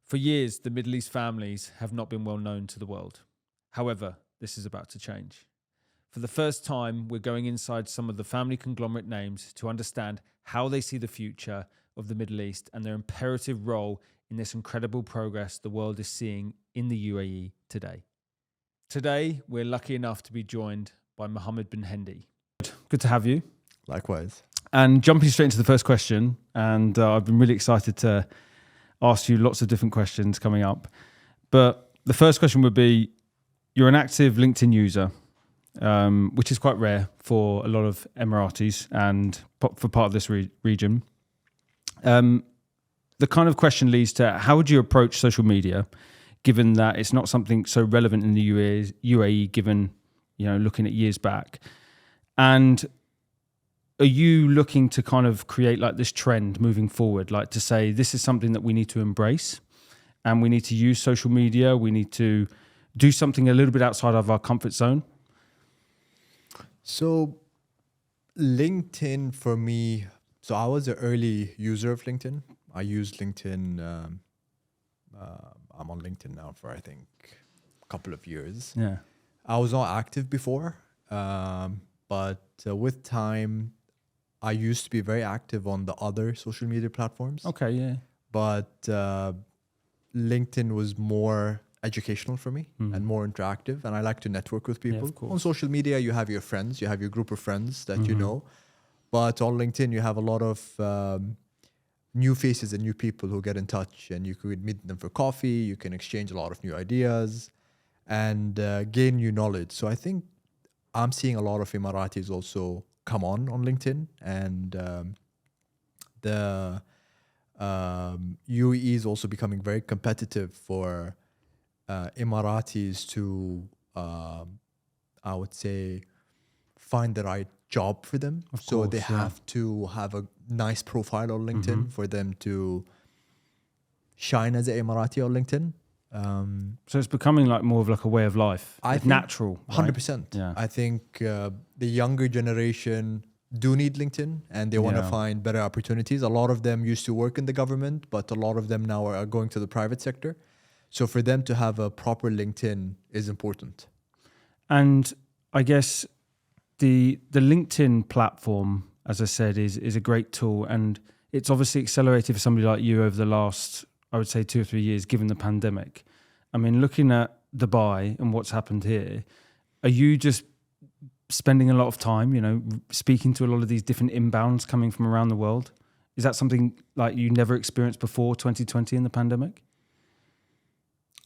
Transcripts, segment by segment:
For years, the Middle East families have not been well known to the world. However, this is about to change. For the first time, we're going inside some of the family conglomerate names to understand how they see the future of the Middle East and their imperative role in this incredible progress the world is seeing in the UAE today. Today, we're lucky enough to be joined by Mohammed Binhendi. Good to have you. Likewise. And jumping straight into the first question, and I've been really excited to ask you lots of different questions coming up. But the first question would be, you're an active LinkedIn user, which is quite rare for a lot of Emiratis and for part of this region. The kind of question leads to, how would you approach social media, given that it's not something so relevant in the UAE, given, looking at years back? And are you looking to kind of create like this trend moving forward, like to say this is something that we need to embrace and we need to use social media, we need to do something a little bit outside of our comfort zone? So LinkedIn for me, so I was an early user of LinkedIn. I used LinkedIn, I'm on LinkedIn now for I think a couple of years. Yeah. I was not active before, but with time, I used to be very active on the other social media platforms. Okay, yeah. But LinkedIn was more educational for me and more interactive. And I like to network with people. of course. On social media, you have your friends, you have your group of friends that you know. But on LinkedIn, you have a lot of new faces and new people who get in touch, and you could meet them for coffee. You can exchange a lot of new ideas and gain new knowledge. So I think I'm seeing a lot of Emiratis also come on LinkedIn, and the UAE is also becoming very competitive for Emiratis to, I would say, find the right job for them. So they have to have a nice profile on LinkedIn for them to shine as an Emirati on LinkedIn. So it's becoming like more of like a way of life. I It's think natural. 100%. Yeah. I think the younger generation do need LinkedIn, and they want to find better opportunities. A lot of them used to work in the government, but a lot of them now are going to the private sector. So for them to have a proper LinkedIn is important. And I guess the LinkedIn platform, as I said, is a great tool, and it's obviously accelerated for somebody like you over the last, I would say, 2 or 3 years, given the pandemic. I mean, looking at Dubai and what's happened here, are you just spending a lot of time, speaking to a lot of these different inbounds coming from around the world? Is that something like you never experienced before 2020 in the pandemic?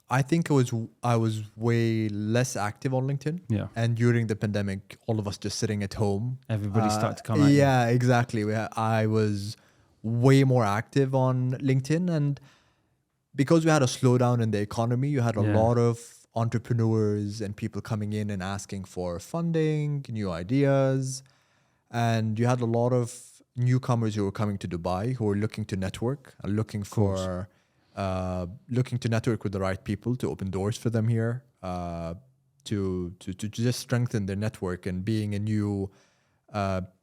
I think I was way less active on LinkedIn. Yeah. And during the pandemic, all of us just sitting at home. Everybody started to come at you. Yeah, exactly. I was way more active on LinkedIn. And because we had a slowdown in the economy, you had a lot of entrepreneurs and people coming in and asking for funding, new ideas. And you had a lot of newcomers who were coming to Dubai who were looking to network, looking to network with the right people to open doors for them here, to just strengthen their network and being a new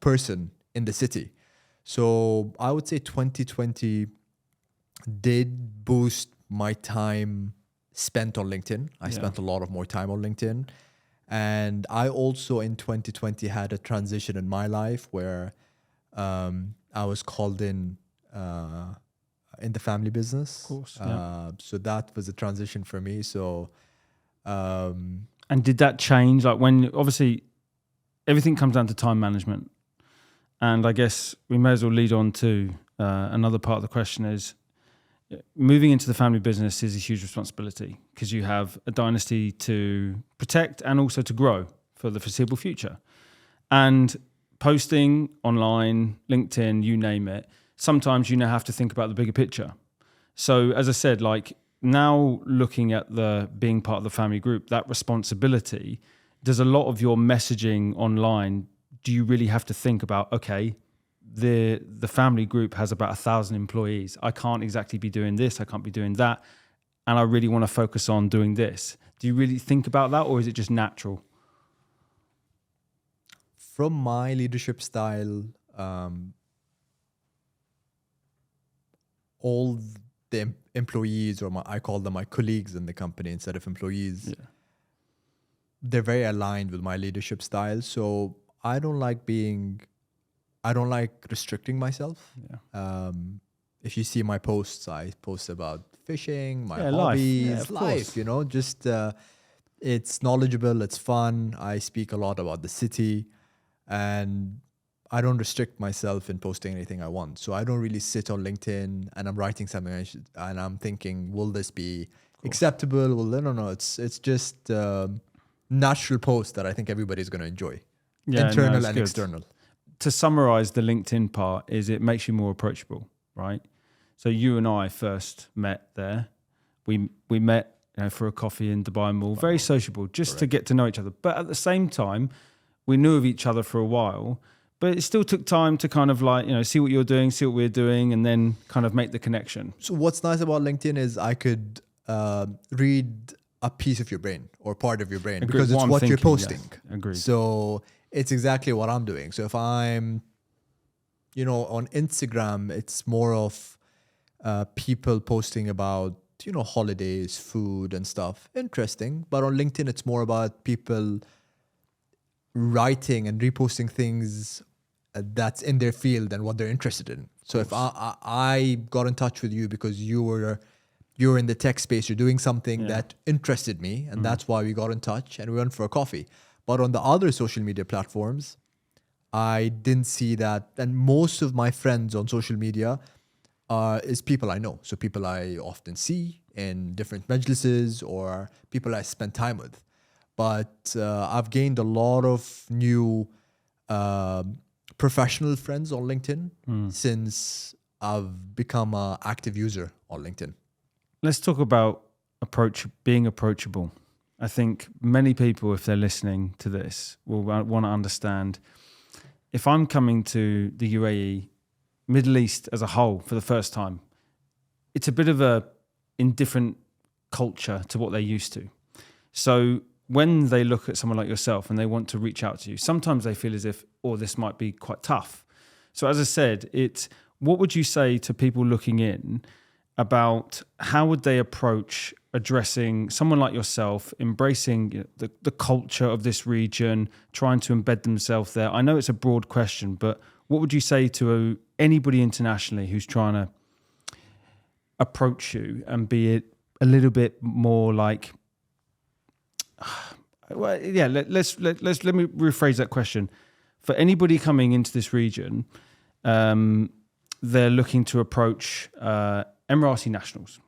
person in the city. So I would say 2020 did boost my time spent on LinkedIn. I spent a lot of more time on LinkedIn. And I also in 2020 had a transition in my life where I was called in the family business. Of course. So that was a transition for me. So, and did that change? Like when, obviously, everything comes down to time management. And I guess we may as well lead on to another part of the question is, moving into the family business is a huge responsibility because you have a dynasty to protect and also to grow for the foreseeable future. And posting online, LinkedIn, you name it, sometimes you now have to think about the bigger picture. So as I said, like now looking at the being part of the family group, that responsibility, does a lot of your messaging online, do you really have to think about, okay, the family group has about 1,000 employees. I can't exactly be doing this. I can't be doing that. And I really want to focus on doing this. Do you really think about that, or is it just natural? From my leadership style, all employees, or I call them my colleagues in the company instead of employees. Yeah. They're very aligned with my leadership style. So I don't like restricting myself. Yeah. If you see my posts, I post about fishing, my Yeah, life. Yeah, hobbies, of life, course. just it's knowledgeable, it's fun. I speak a lot about the city, and I don't restrict myself in posting anything I want. So I don't really sit on LinkedIn and I'm writing something and I'm thinking, will this be acceptable? Well, no. It's just natural post that I think everybody's going to enjoy, Yeah, internal it's and good. external. To summarize the LinkedIn part is it makes you more approachable, right? So you and I first met there. We met for a coffee in Dubai Mall, very sociable, just to get to know each other. But at the same time, we knew of each other for a while, but it still took time to kind of like, see what you're doing, see what we're doing, and then kind of make the connection. So what's nice about LinkedIn is I could read a piece of your brain or part of your brain because it's what you're posting. Yes. Agreed. So it's exactly what I'm doing. So if I'm, on Instagram, it's more of people posting about, holidays, food and stuff. Interesting. But on LinkedIn, it's more about people writing and reposting things that's in their field and what they're interested in. So if I got in touch with you because you're in the tech space, you're doing something that interested me, and that's why we got in touch and we went for a coffee. But on the other social media platforms, I didn't see that. And most of my friends on social media is people I know. So people I often see in different majlises or people I spend time with. But I've gained a lot of new professional friends on LinkedIn since I've become an active user on LinkedIn. Let's talk about being approachable. I think many people, if they're listening to this, will want to understand, if I'm coming to the UAE, Middle East as a whole for the first time, it's a bit of a indifferent culture to what they're used to. So when they look at someone like yourself and they want to reach out to you, sometimes they feel as if, this might be quite tough. So as I said, what would you say to people looking in about how would they approach addressing someone like yourself, embracing the culture of this region, trying to embed themselves there? I know it's a broad question, but what would you say to anybody internationally who's trying to approach you and be a little bit more like, let me rephrase that question. For anybody coming into this region, they're looking to approach Emirati nationals.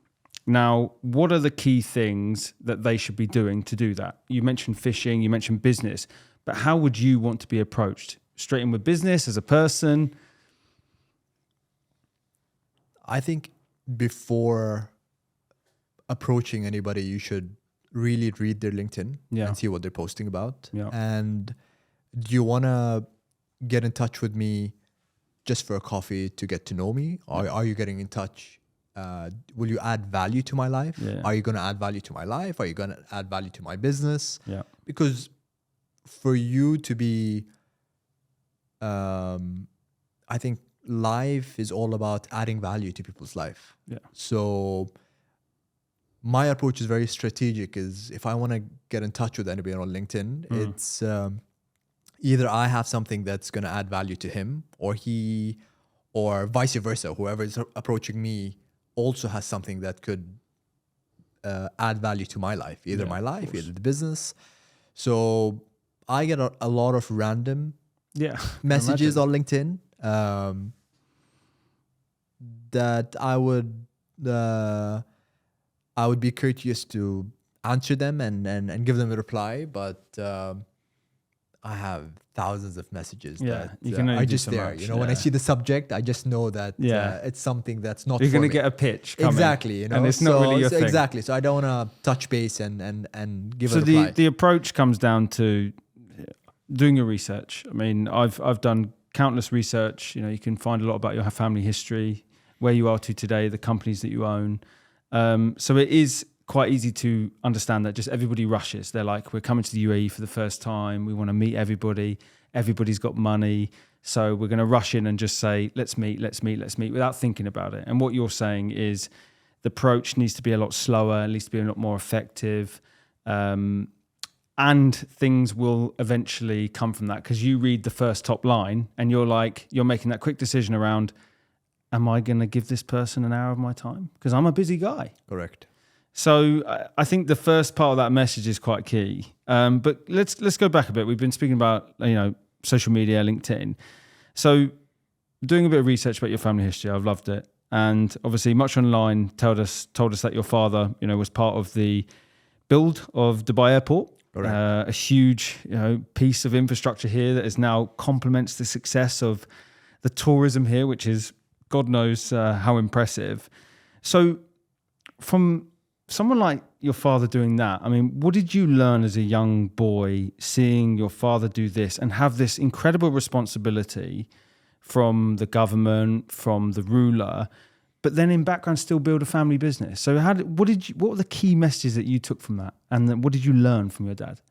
Now, what are the key things that they should be doing to do that? You mentioned fishing, you mentioned business, but how would you want to be approached? Straight in with business as a person? I think before approaching anybody, you should really read their LinkedIn and see what they're posting about. Yeah. And do you want to get in touch with me just for a coffee to get to know me? Or are you getting in touch? Will you add value to my life? Yeah. Are you going to add value to my life? Are you going to add value to my business? Yeah. Because for you to be, I think life is all about adding value to people's life. Yeah. So my approach is very strategic. Is if I want to get in touch with anybody on LinkedIn, it's either I have something that's going to add value to him, or vice versa. Whoever is approaching me also has something that could add value to my life, either my life, either the business. So I get a lot of random messages on LinkedIn that I would be courteous to answer them and give them a reply, but I have thousands of messages that you can only are do just so there. much, When I see the subject, I just know that it's something that's not. You're going to get a pitch coming. Exactly, and it's not really your thing. Exactly, so I don't want to touch base and give a reply. So the approach comes down to doing your research. I mean, I've done countless research. You can find a lot about your family history, where you are to today, the companies that you own. So it is quite easy to understand that just everybody rushes. They're like, we're coming to the UAE for the first time. We want to meet everybody. Everybody's got money. So we're going to rush in and just say, let's meet, without thinking about it. And what you're saying is the approach needs to be a lot slower, it needs to be a lot more effective. And things will eventually come from that, because you read the first top line and you're making that quick decision around, am I going to give this person an hour of my time? Because I'm a busy guy. Correct. So I think the first part of that message is quite key. But let's go back a bit. We've been speaking about, social media, LinkedIn. So doing a bit of research about your family history, I've loved it. And obviously Much Online told us that your father, was part of the build of Dubai Airport. A huge, piece of infrastructure here that is now complements the success of the tourism here, which is God knows how impressive. So from someone like your father doing that, I mean, what did you learn as a young boy seeing your father do this and have this incredible responsibility from the government, from the ruler, but then in background still build a family business? So what were the key messages that you took from that? And then what did you learn from your dad?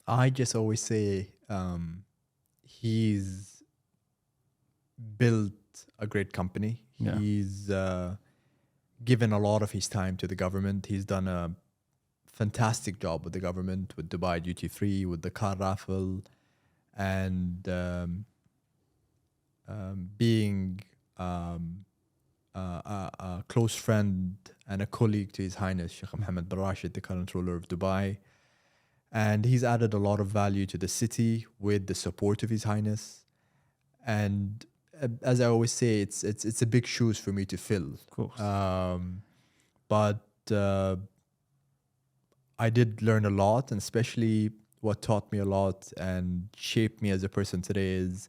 I just always say he's built a great company. Yeah. He's given a lot of his time to the government. He's done a fantastic job with the government, with Dubai Duty Free, with the car raffle, and being a close friend and a colleague to His Highness Sheikh Mohammed bin Rashid, the current ruler of Dubai. And he's added a lot of value to the city with the support of His Highness. And as I always say, it's a big shoes for me to fill. Of course. But I did learn a lot, and especially what taught me a lot and shaped me as a person today is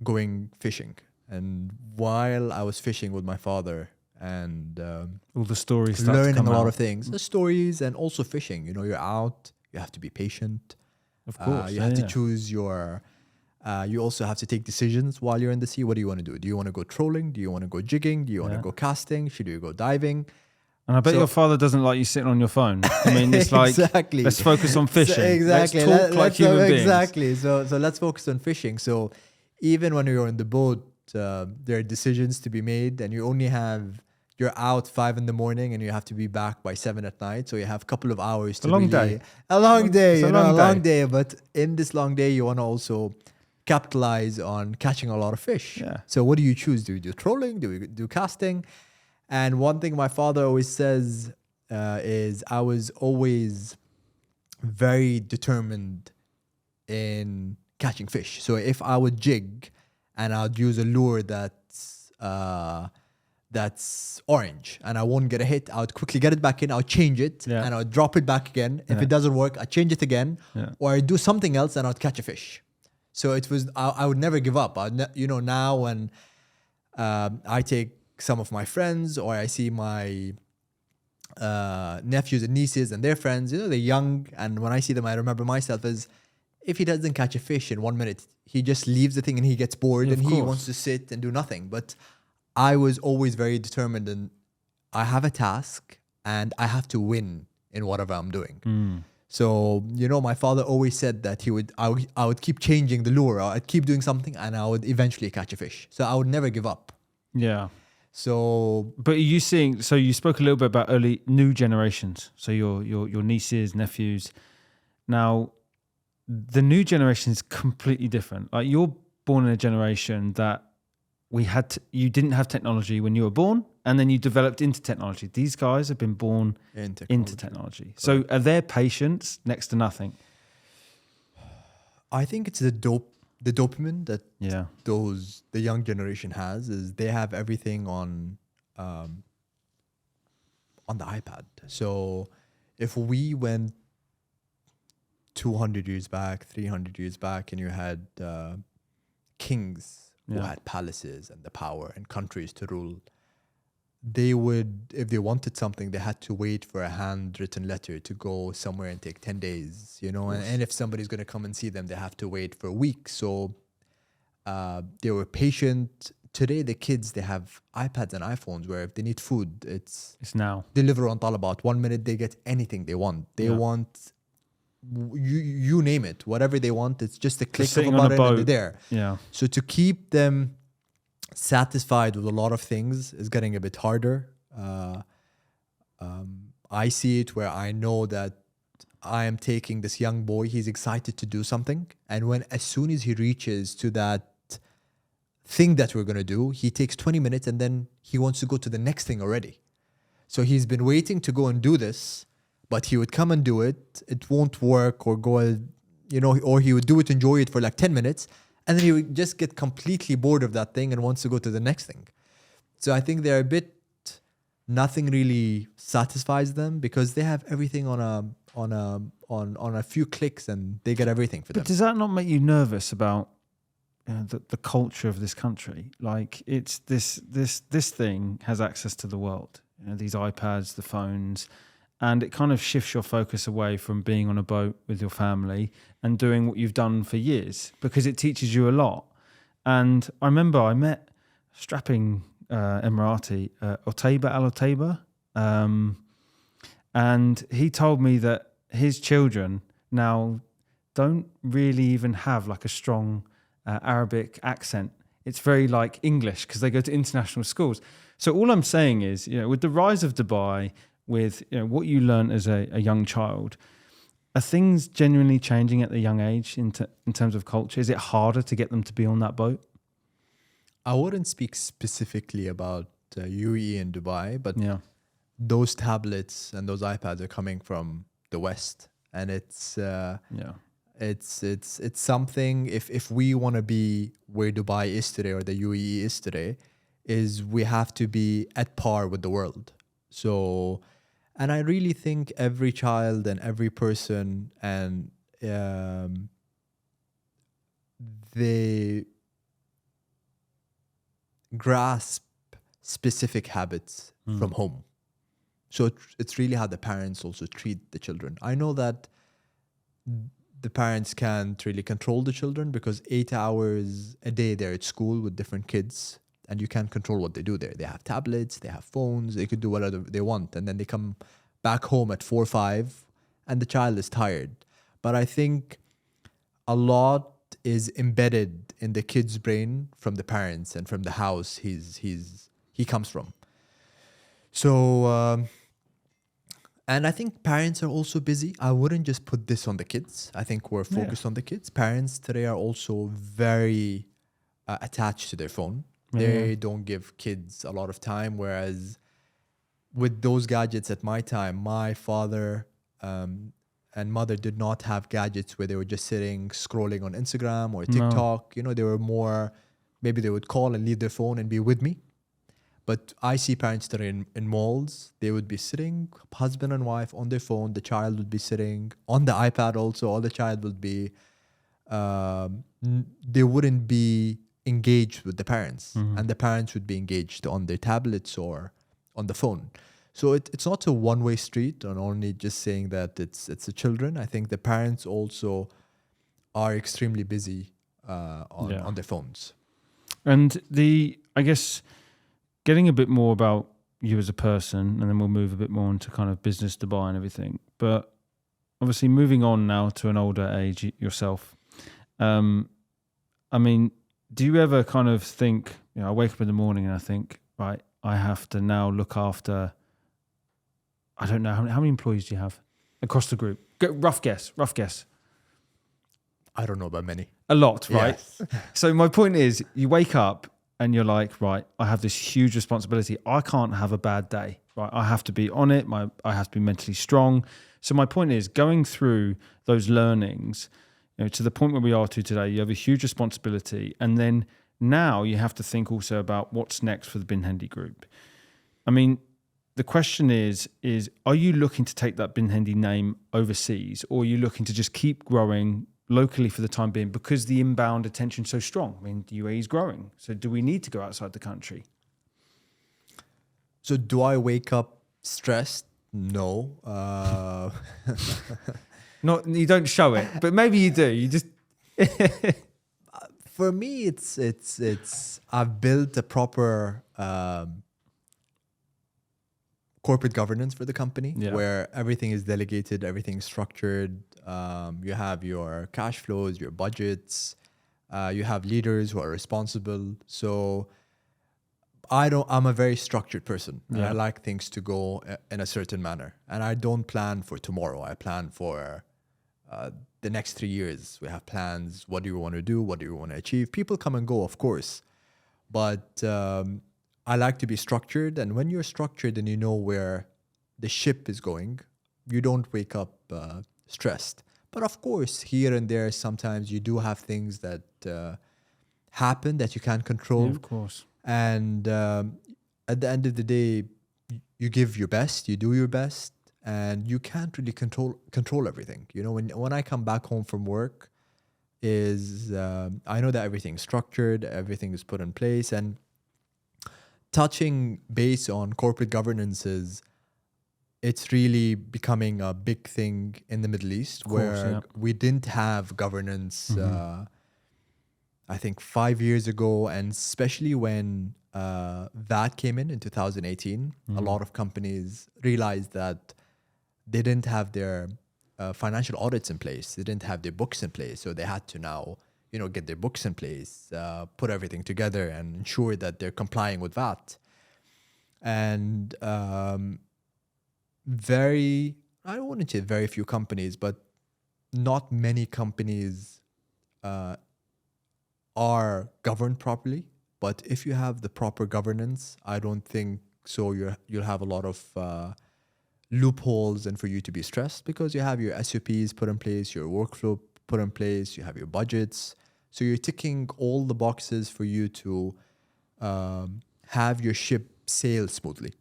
going fishing. And while I was fishing with my father and all the stories start learning to come a lot out. of things, the stories, and also fishing, you're out, you have to be patient. Of course. You have to choose your... you also have to take decisions while you're in the sea. What do you want to do? Do you want to go trolling? Do you want to go jigging? Do you want to go casting? Should you go diving? And I bet your father doesn't like you sitting on your phone. I mean, it's like, exactly. Let's focus on fishing. Exactly. Let's talk like human beings. Exactly. So let's focus on fishing. So even when you're in the boat, there are decisions to be made, and you're out 5 a.m. and you have to be back by 7 p.m. So you have a couple of hours to a long really, day. A long day. It's a long long day. But in this long day, you want to also capitalize on catching a lot of fish. Yeah. So what do you choose? Do you do trolling? Do we do casting? And one thing my father always says is I was always very determined in catching fish. So if I would jig and I'd use a lure that's orange and I won't get a hit, I would quickly get it back in, I would change it, and I would drop it back again. If it doesn't work, I'd change it again, or I'd do something else and I'd catch a fish. So it was, I would never give up. Now when I take some of my friends, or I see my nephews and nieces and their friends, they're young, and when I see them, I remember myself as, if he doesn't catch a fish in 1 minute, he just leaves the thing and he gets bored and he wants to sit and do nothing. But I was always very determined, and I have a task and I have to win in whatever I'm doing. So, my father always said that I would keep changing the lure. I'd keep doing something and I would eventually catch a fish. So I would never give up. Yeah. So, but are you seeing? So you spoke a little bit about early new generations. So your nieces, nephews. Now, the new generation is completely different. Like, you're born in a generation that you didn't have technology when you were born, and then you developed into technology. These guys have been born into technology. So are their patience next to nothing? I think it's the dopamine that the young generation has, is they have everything on the iPad. So if we went 200 years back, 300 years back, and you had kings who had palaces and the power and countries to rule, they would, if they wanted something, they had to wait for a handwritten letter to go somewhere and take 10 days, and if somebody's going to come and see them, they have to wait for a week. So they were patient. Today, the kids, they have iPads and iPhones where if they need food, it's now. Deliver on Talabat. 1 minute, they get anything they want. They want you name it, whatever they want, it's just a click of a sitting on a button and boat. they're there. Yeah. So to keep them satisfied with a lot of things is getting a bit harder. I see it where I know that I am taking this young boy, he's excited to do something. And as soon as he reaches to that thing that we're going to do, he takes 20 minutes and then he wants to go to the next thing already. So he's been waiting to go and do this, but he would come and do it. It won't work or go, or he would do it, enjoy it for like 10 minutes. And then he would just get completely bored of that thing and wants to go to the next thing. So I think they're a bit, nothing really satisfies them because they have everything on a few clicks and they get everything for them. But does that not make you nervous about the culture of this country? Like it's this thing has access to the world. These iPads, the phones, and it kind of shifts your focus away from being on a boat with your family and doing what you've done for years because it teaches you a lot. And I remember I met strapping Emirati, Otaiba Al Otaiba, and he told me that his children now don't really even have like a strong Arabic accent. It's very like English because they go to international schools. So all I'm saying is, with the rise of Dubai, with what you learn as a young child, are things genuinely changing at the young age in terms of culture? Is it harder to get them to be on that boat? I wouldn't speak specifically about UAE and Dubai, but Yeah. those tablets and those iPads are coming from the West, and it's something. If we want to be where Dubai is today or the UAE is today, is we have to be at par with the world. So, and I really think every child and every person and they grasp specific habits from home. So it's really how the parents also treat the children. I know that the parents can't really control the children because 8 hours a day they're at school with different kids and you can't control what they do there. They have tablets, they have phones, they could do whatever they want. And then they come back home at 4 or 5 and the child is tired. But I think a lot is embedded in the kid's brain from the parents and from the house he comes from. So, and I think parents are also busy. I wouldn't just put this on the kids. I think we're focused on the kids. Parents today are also very attached to their phone. They don't give kids a lot of time. Whereas with those gadgets at my time, my father and mother did not have gadgets where they were just sitting, scrolling on Instagram or TikTok. No. They were more, maybe they would call and leave their phone and be with me. But I see parents that are in malls, they would be sitting, husband and wife on their phone. The child would be sitting on the iPad also, or the child would be, they wouldn't be engaged with the parents. And the parents would be engaged on their tablets or on the phone. So it's not a one-way street on only just saying that it's the children. I think the parents also are extremely busy on their phones. And I guess, getting a bit more about you as a person, and then we'll move a bit more into kind of business Dubai and everything. But obviously moving on now to an older age yourself. I mean, do you ever kind of think, I wake up in the morning and I think, right, I have to now look after, I don't know, how many employees do you have across the group? Rough guess. I don't know about many. A lot, right? Yes. So my point is, you wake up and you're like, right, I have this huge responsibility. I can't have a bad day, right? I have to be on it. I have to be mentally strong. So my point is, going through those learnings, to the point where we are to today, you have a huge responsibility. And then now you have to think also about what's next for the Binhendi group. I mean, the question is are you looking to take that Binhendi name overseas, or are you looking to just keep growing locally for the time being because the inbound attention is so strong? I mean, the UAE is growing. So do we need to go outside the country? So do I wake up stressed? No. Not, you don't show it, but maybe you do. You just... For me, it's I've built a proper corporate governance for the company where everything is delegated, everything is structured. You have your cash flows, your budgets. You have leaders who are responsible. So I'm a very structured person, and I like things to go in a certain manner. And I don't plan for tomorrow. I plan for the next 3 years. We have plans. What do you want to do? What do you want to achieve? People come and go, of course, but I like to be structured. And when you're structured and you know where the ship is going, you don't wake up stressed. But of course, here and there, sometimes you do have things that happen that you can't control. Yeah, of course. And at the end of the day, you give your best, you do your best, and you can't really control everything. You know, when I come back home from work, I know that everything's structured, everything is put in place, and touching base on corporate governance it's really becoming a big thing in the Middle East, where we didn't have governance. I think 5 years ago, and especially when that came in 2018, a lot of companies realized that they didn't have their financial audits in place. They didn't have their books in place. So they had to now, get their books in place, put everything together and ensure that they're complying with that. And I don't want to say very few companies, but not many companies are governed properly. But if you have the proper governance, I don't think so you'll have a lot of loopholes and for you to be stressed, because you have your SOPs put in place, your workflow put in place, you have your budgets. So you're ticking all the boxes for you to have your ship sail smoothly.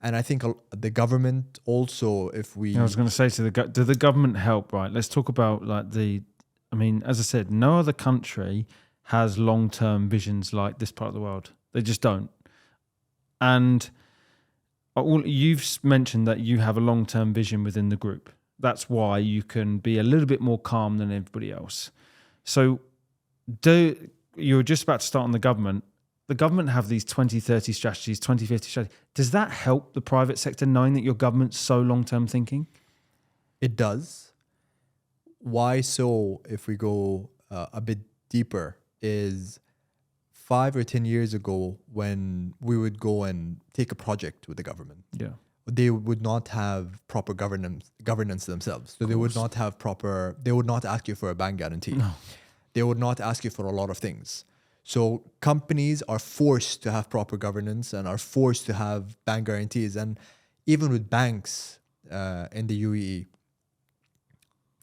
And I think the government also, I was going to say do the government help, right? Let's talk about as I said, no other country has long-term visions like this part of the world. They just don't. And you've mentioned that you have a long-term vision within the group. That's why you can be a little bit more calm than everybody else. So you're just about to start on the government. The government have these 2030 strategies, 2050 strategies. Does that help the private sector knowing that your government's so long-term thinking? It does. Why so, if we go a bit deeper, is 5 or 10 years ago when we would go and take a project with the government. Yeah. They would not have proper governance themselves. So they would not ask you for a bank guarantee. No. They would not ask you for a lot of things. So companies are forced to have proper governance and are forced to have bank guarantees. And even with banks in the UAE,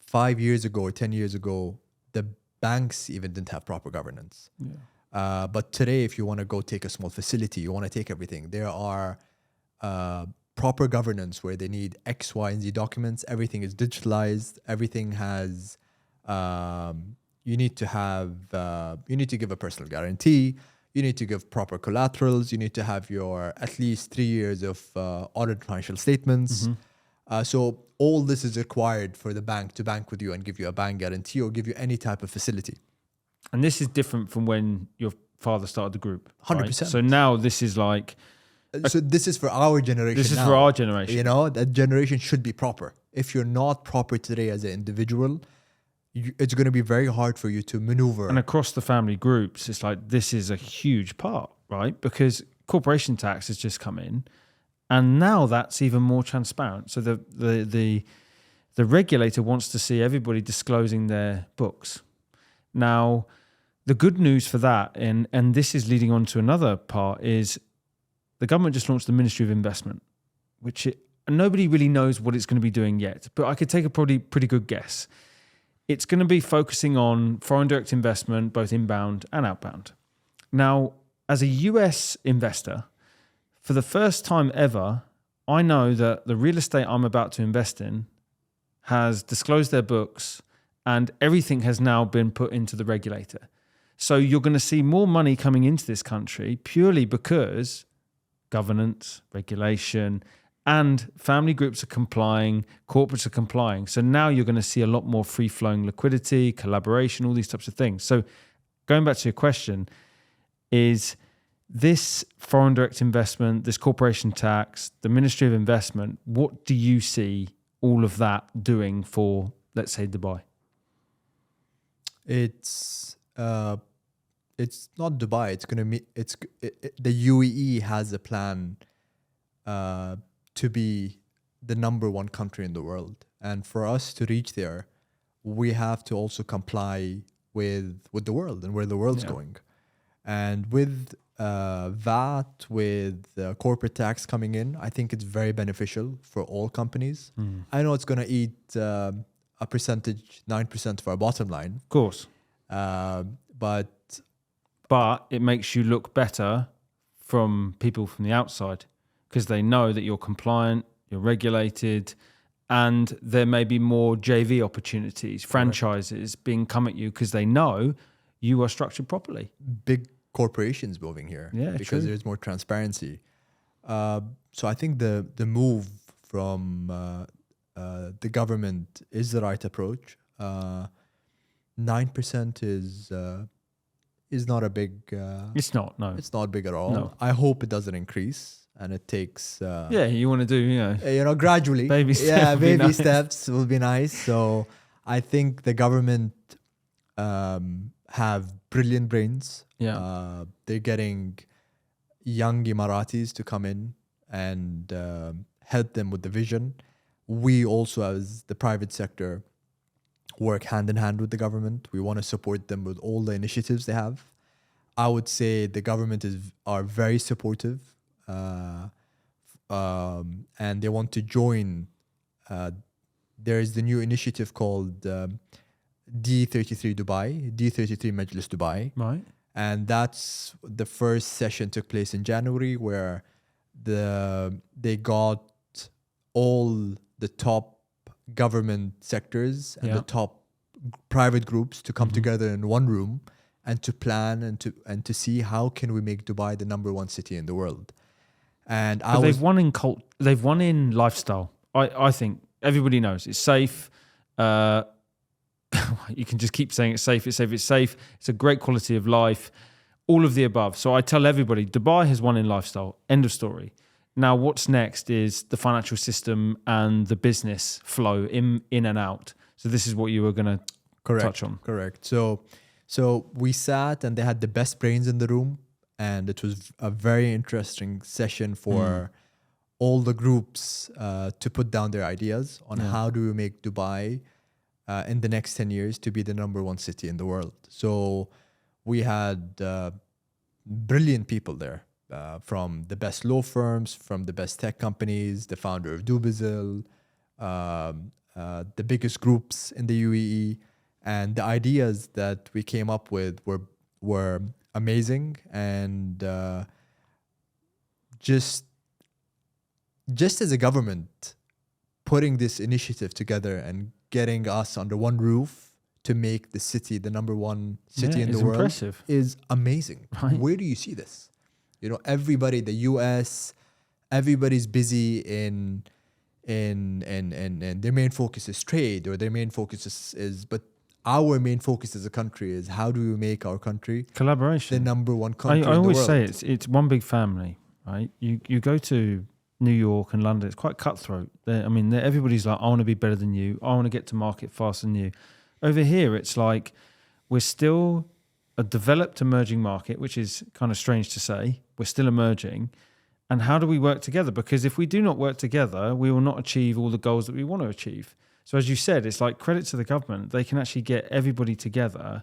5 years ago or 10 years ago, the banks even didn't have proper governance. Yeah. But today, if you want to go take a small facility, you want to take everything, there are proper governance where they need X, Y, and Z documents. Everything is digitalized. Everything has... you need to give a personal guarantee. You need to give proper collaterals. You need to have your at least 3 years of audited financial statements. So all this is required for the bank to bank with you and give you a bank guarantee or give you any type of facility. And this is different from when your father started the group. 100%. Right? So now this is like... So this is for our generation. This is for our generation. That generation should be proper. If you're not proper today as an individual, it's going to be very hard for you to maneuver. And across the family groups, it's like this is a huge part, right? Because corporation tax has just come in, and now that's even more transparent. So the regulator wants to see everybody disclosing their books. Now, the good news for that, and this is leading on to another part, is the government just launched the Ministry of Investment, which nobody really knows what it's going to be doing yet, but I could take a probably pretty good guess. It's going to be focusing on foreign direct investment, both inbound and outbound. Now, as a US investor, for the first time ever, I know that the real estate I'm about to invest in has disclosed their books and everything has now been put into the regulator. So you're going to see more money coming into this country purely because governance, regulation, and family groups are complying, corporates are complying. So now you're going to see a lot more free-flowing liquidity, collaboration, all these types of things. So going back to your question, is this foreign direct investment, this corporation tax, the Ministry of Investment, what do you see all of that doing for let's say, Dubai? It's not Dubai. It's gonna meet. The UAE has a plan to be the number one country in the world, and for us to reach there, we have to also comply with the world and where the world's going. And with VAT, with corporate tax coming in, I think it's very beneficial for all companies. I know it's going to eat a percentage, 9% of our bottom line. Of course. But it makes you look better from people from the outside because they know that you're compliant, you're regulated, and there may be more JV opportunities, franchises being come at you because they know you are structured properly. Big corporations moving here because there's more transparency. So I think the move from the government is the right approach. 9% is not a big. It's not. No, it's not big at all. No. I hope it doesn't increase, and it takes. You want to do gradually. Baby steps. Yeah, baby steps will be nice. So I think the government have brilliant brains. Yeah, they're getting young Emiratis to come in and help them with the vision. We also, as the private sector, work hand in hand with the government. We want to support them with all the initiatives they have. I would say the government are very supportive, and they want to join. There is the new initiative called D33 Dubai, D33 Majlis Dubai. Right. And that's the first session took place in January, where they got all the top government sectors and the top private groups to come together in one room and to plan and to see how can we make Dubai the number one city in the world. And they've won in they've won in lifestyle. I think everybody knows it's safe. You can just keep saying it's safe, it's safe, it's safe. It's a great quality of life, all of the above. So I tell everybody, Dubai has won in lifestyle. End of story. Now, what's next is the financial system and the business flow in and out. So this is what you were going to touch on. Correct. So we sat and they had the best brains in the room, and it was a very interesting session for all the groups to put down their ideas on how do we make Dubai in the next 10 years to be the number one city in the world. So we had brilliant people there. From the best law firms, from the best tech companies, the founder of Dubizzle, the biggest groups in the UAE, and the ideas that we came up with were amazing. And just as a government, putting this initiative together and getting us under one roof to make the city the number one city in the world impressive. Is amazing. Right. Where do you see this? Everybody, the US, everybody's busy in their main focus is trade, or their main focus is but our main focus as a country is how do we make our country collaboration the number one country in the world. I always say it's one big family, right? You go to New York and London, it's quite cutthroat. Everybody's like, I want to be better than you. I want to get to market faster than you. Over here, it's like we're still a developed emerging market, which is kind of strange to say. We're still emerging. And how do we work together? Because if we do not work together, we will not achieve all the goals that we want to achieve. So as you said, it's like credit to the government. They can actually get everybody together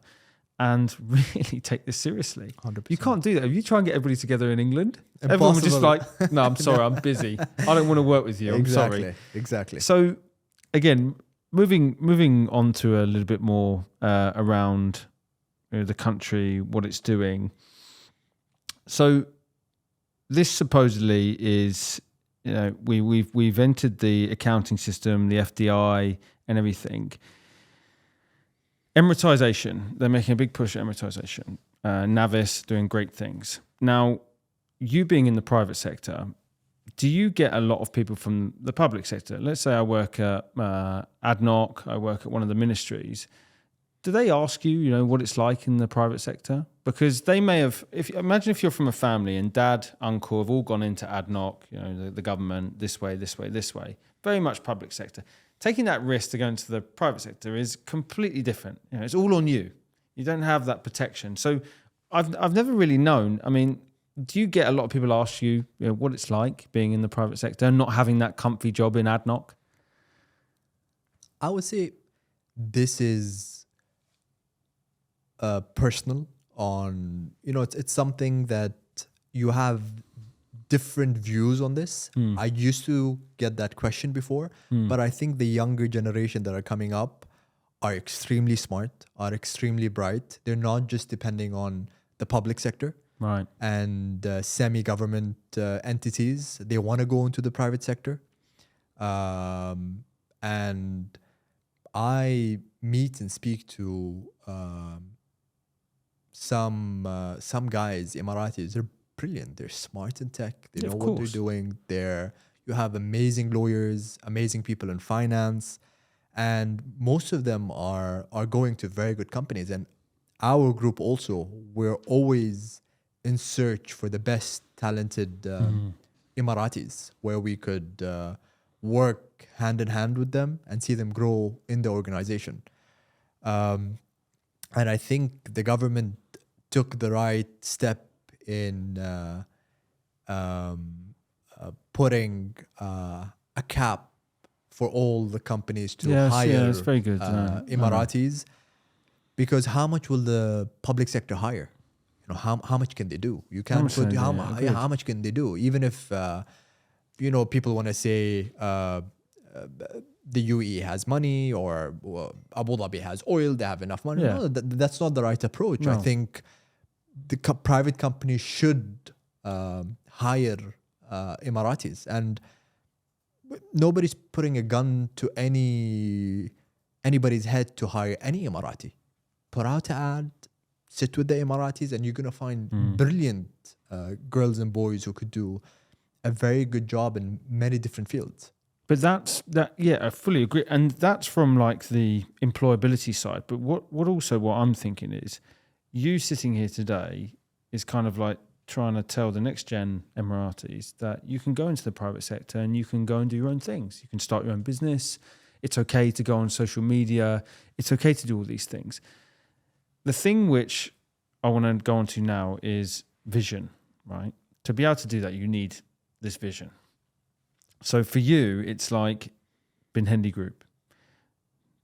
and really take this seriously. 100%. You can't do that. If you try and get everybody together in England, Impossible. Everyone would just like, no, I'm sorry, I'm busy. I don't want to work with you. I'm sorry. Exactly. So again, moving on to a little bit more around the country, what it's doing. So this supposedly is, we've entered the accounting system, the FDI and everything. Emiratization, they're making a big push at emiratization. Navis doing great things. Now, you being in the private sector, do you get a lot of people from the public sector? Let's say I work at ADNOC, I work at one of the ministries. Do they ask you, what it's like in the private sector? Because they may have, imagine if you're from a family and dad, uncle have all gone into ADNOC, the government, this way, very much public sector. taking that risk to go into the private sector is completely different. You know, it's all on you. You don't have that protection. So I've never really known. I mean, do you get a lot of people ask you, you know, what it's like being in the private sector and not having that comfy job in ADNOC? I would say this is personal on, it's something that you have different views on this. I used to get that question before, but I think the younger generation that are coming up are extremely smart, are extremely bright. They're not just depending on the public sector. Right. And semi-government entities. They want to go into the private sector. And I meet and speak to some guys, Emiratis. They're brilliant. They're smart in tech. They know what they're doing. You have amazing lawyers, amazing people in finance, and most of them are going to very good companies. And our group also, we're always in search for the best talented Emiratis, where we could work hand in hand with them and see them grow in the organization. And I think the government took the right step in putting a cap for all the companies to hire it's very good. Emiratis, because how much will the public sector hire? How much can they do? You can't put how much can they do? Even if people want to say the UAE has money, or Abu Dhabi has oil, they have enough money. No, that's not the right approach. No. I think the private companies should hire Emiratis, and nobody's putting a gun to anybody's head to hire any Emirati. Put out an ad, sit with the Emiratis, and you're going to find brilliant girls and boys who could do a very good job in many different fields. But I fully agree. And that's from like the employability side. But what I'm thinking is, you sitting here today is kind of like trying to tell the next gen Emiratis that you can go into the private sector and you can go and do your own things. You can start your own business. It's okay to go on social media. It's okay to do all these things. The thing which I want to go on to now is vision, right? To be able to do that, you need this vision. So for you, it's like Binhendi Group,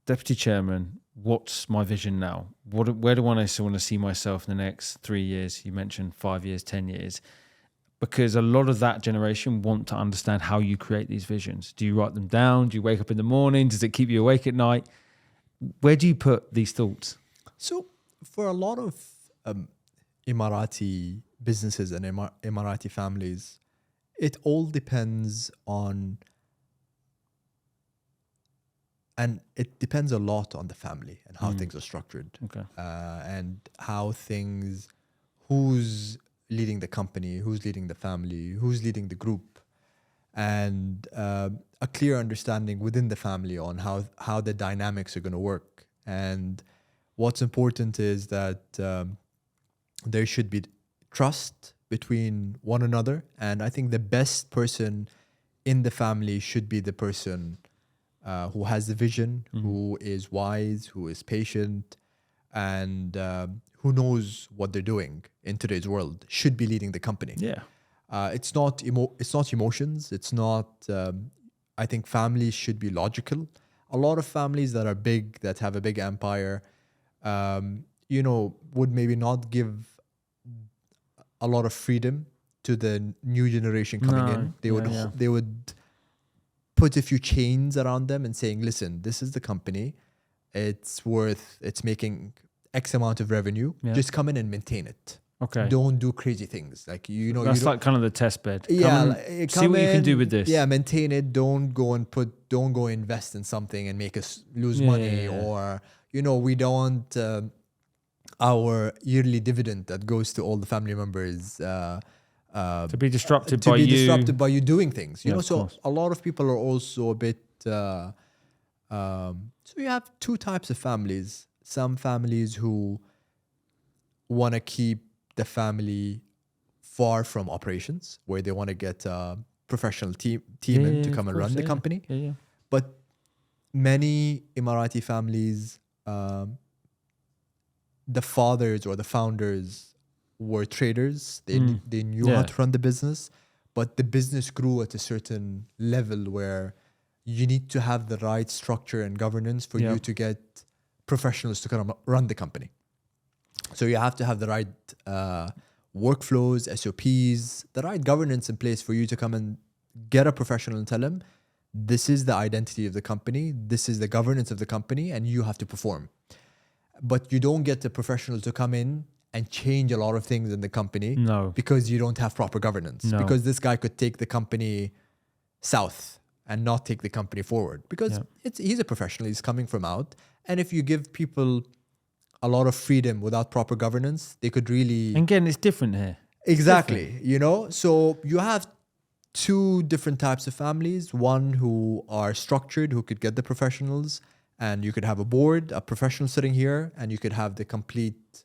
deputy chairman. What's my vision now? Where do I want to see myself in the next 3 years? You mentioned 5 years, 10 years, because a lot of that generation want to understand how you create these visions. Do you write them down? Do you wake up in the morning? Does it keep you awake at night? Where do you put these thoughts? So for a lot of Emirati businesses and Emirati families, it all depends on, and it depends a lot on the family and how things are structured. Okay. And who's leading the company, who's leading the family, who's leading the group, and a clear understanding within the family on how the dynamics are going to work. And what's important is that there should be trust between one another. And I think the best person in the family should be the person who has the vision, who is wise, who is patient, and who knows what they're doing in today's world, should be leading the company. Yeah. It's not emotions. It's not, I think families should be logical. A lot of families that are big, that have a big empire, would maybe not give a lot of freedom to the new generation coming in. They would put a few chains around them and saying, listen, this is the company. It's making X amount of revenue. Yeah. Just come in and maintain it. Okay. Don't do crazy things. That's like kind of the test bed. Yeah. See what you can do with this. Yeah, maintain it. Don't go invest in something and make us lose money. Yeah. Or, we don't, our yearly dividend that goes to all the family members, to be disrupted by you doing things. So a lot of people are also a bit, so you have two types of families. Some families who want to keep the family far from operations, where they want to get a professional team in to come and run the company. Yeah. But many Emirati families, the fathers or the founders were traders. They knew how Yeah. to run the business, but the business grew at a certain level where you need to have the right structure and governance for Yeah. you to get professionals to kind of run the company. So you have to have the right workflows, SOPs, the right governance in place for you to come and get a professional and tell him, this is the identity of the company, this is the governance of the company, and you have to perform. But you don't get the professional to come in and change a lot of things in the company No. because you don't have proper governance. No. Because this guy could take the company south and not take the company forward because he's a professional, he's coming from out. And if you give people a lot of freedom without proper governance, they could really... And again, it's different here. Exactly, you know? So you have two different types of families. One who are structured, who could get the professionals, and you could have a board, a professional sitting here, and you could have the complete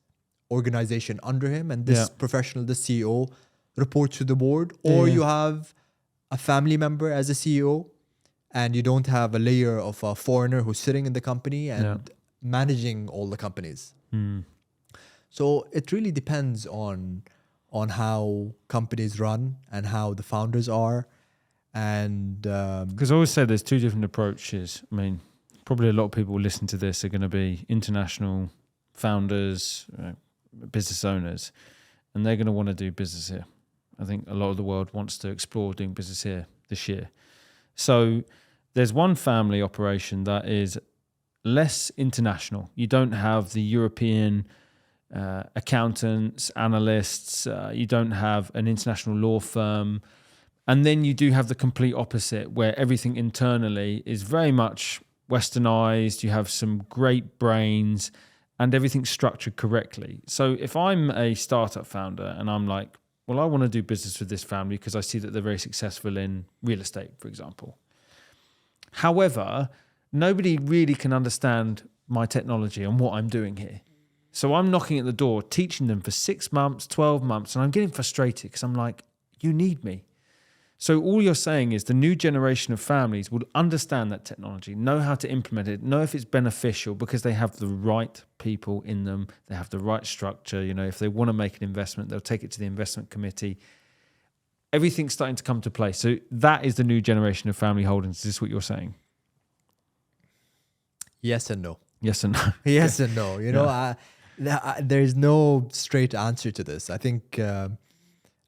organization under him. And this professional, the CEO, reports to the board. Or you have a family member as a CEO, and you don't have a layer of a foreigner who's sitting in the company and managing all the companies. So it really depends on how companies run and how the founders are. And because I always say there's two different approaches. I mean, probably a lot of people listening to this are going to be international founders, business owners, and they're going to want to do business here. I think a lot of the world wants to explore doing business here this year. So there's one family operation that is less international. You don't have the European accountants, analysts, you don't have an international law firm. And then you do have the complete opposite, where everything internally is very much westernized. You have some great brains and everything's structured correctly. So if I'm a startup founder and I'm like, well, I want to do business with this family because I see that they're very successful in real estate, for example. However, nobody really can understand my technology and what I'm doing here. So I'm knocking at the door, teaching them for 6 months, 12 months, and I'm getting frustrated because I'm like, you need me. So all you're saying is the new generation of families will understand that technology, know how to implement it, know if it's beneficial because they have the right people in them, they have the right structure. You know, if they want to make an investment, they'll take it to the investment committee. Everything's starting to come to place. So that is the new generation of family holdings. Is this what you're saying? yes and no. Yes and no. Yes and no. You know, there's no straight answer to this. I think...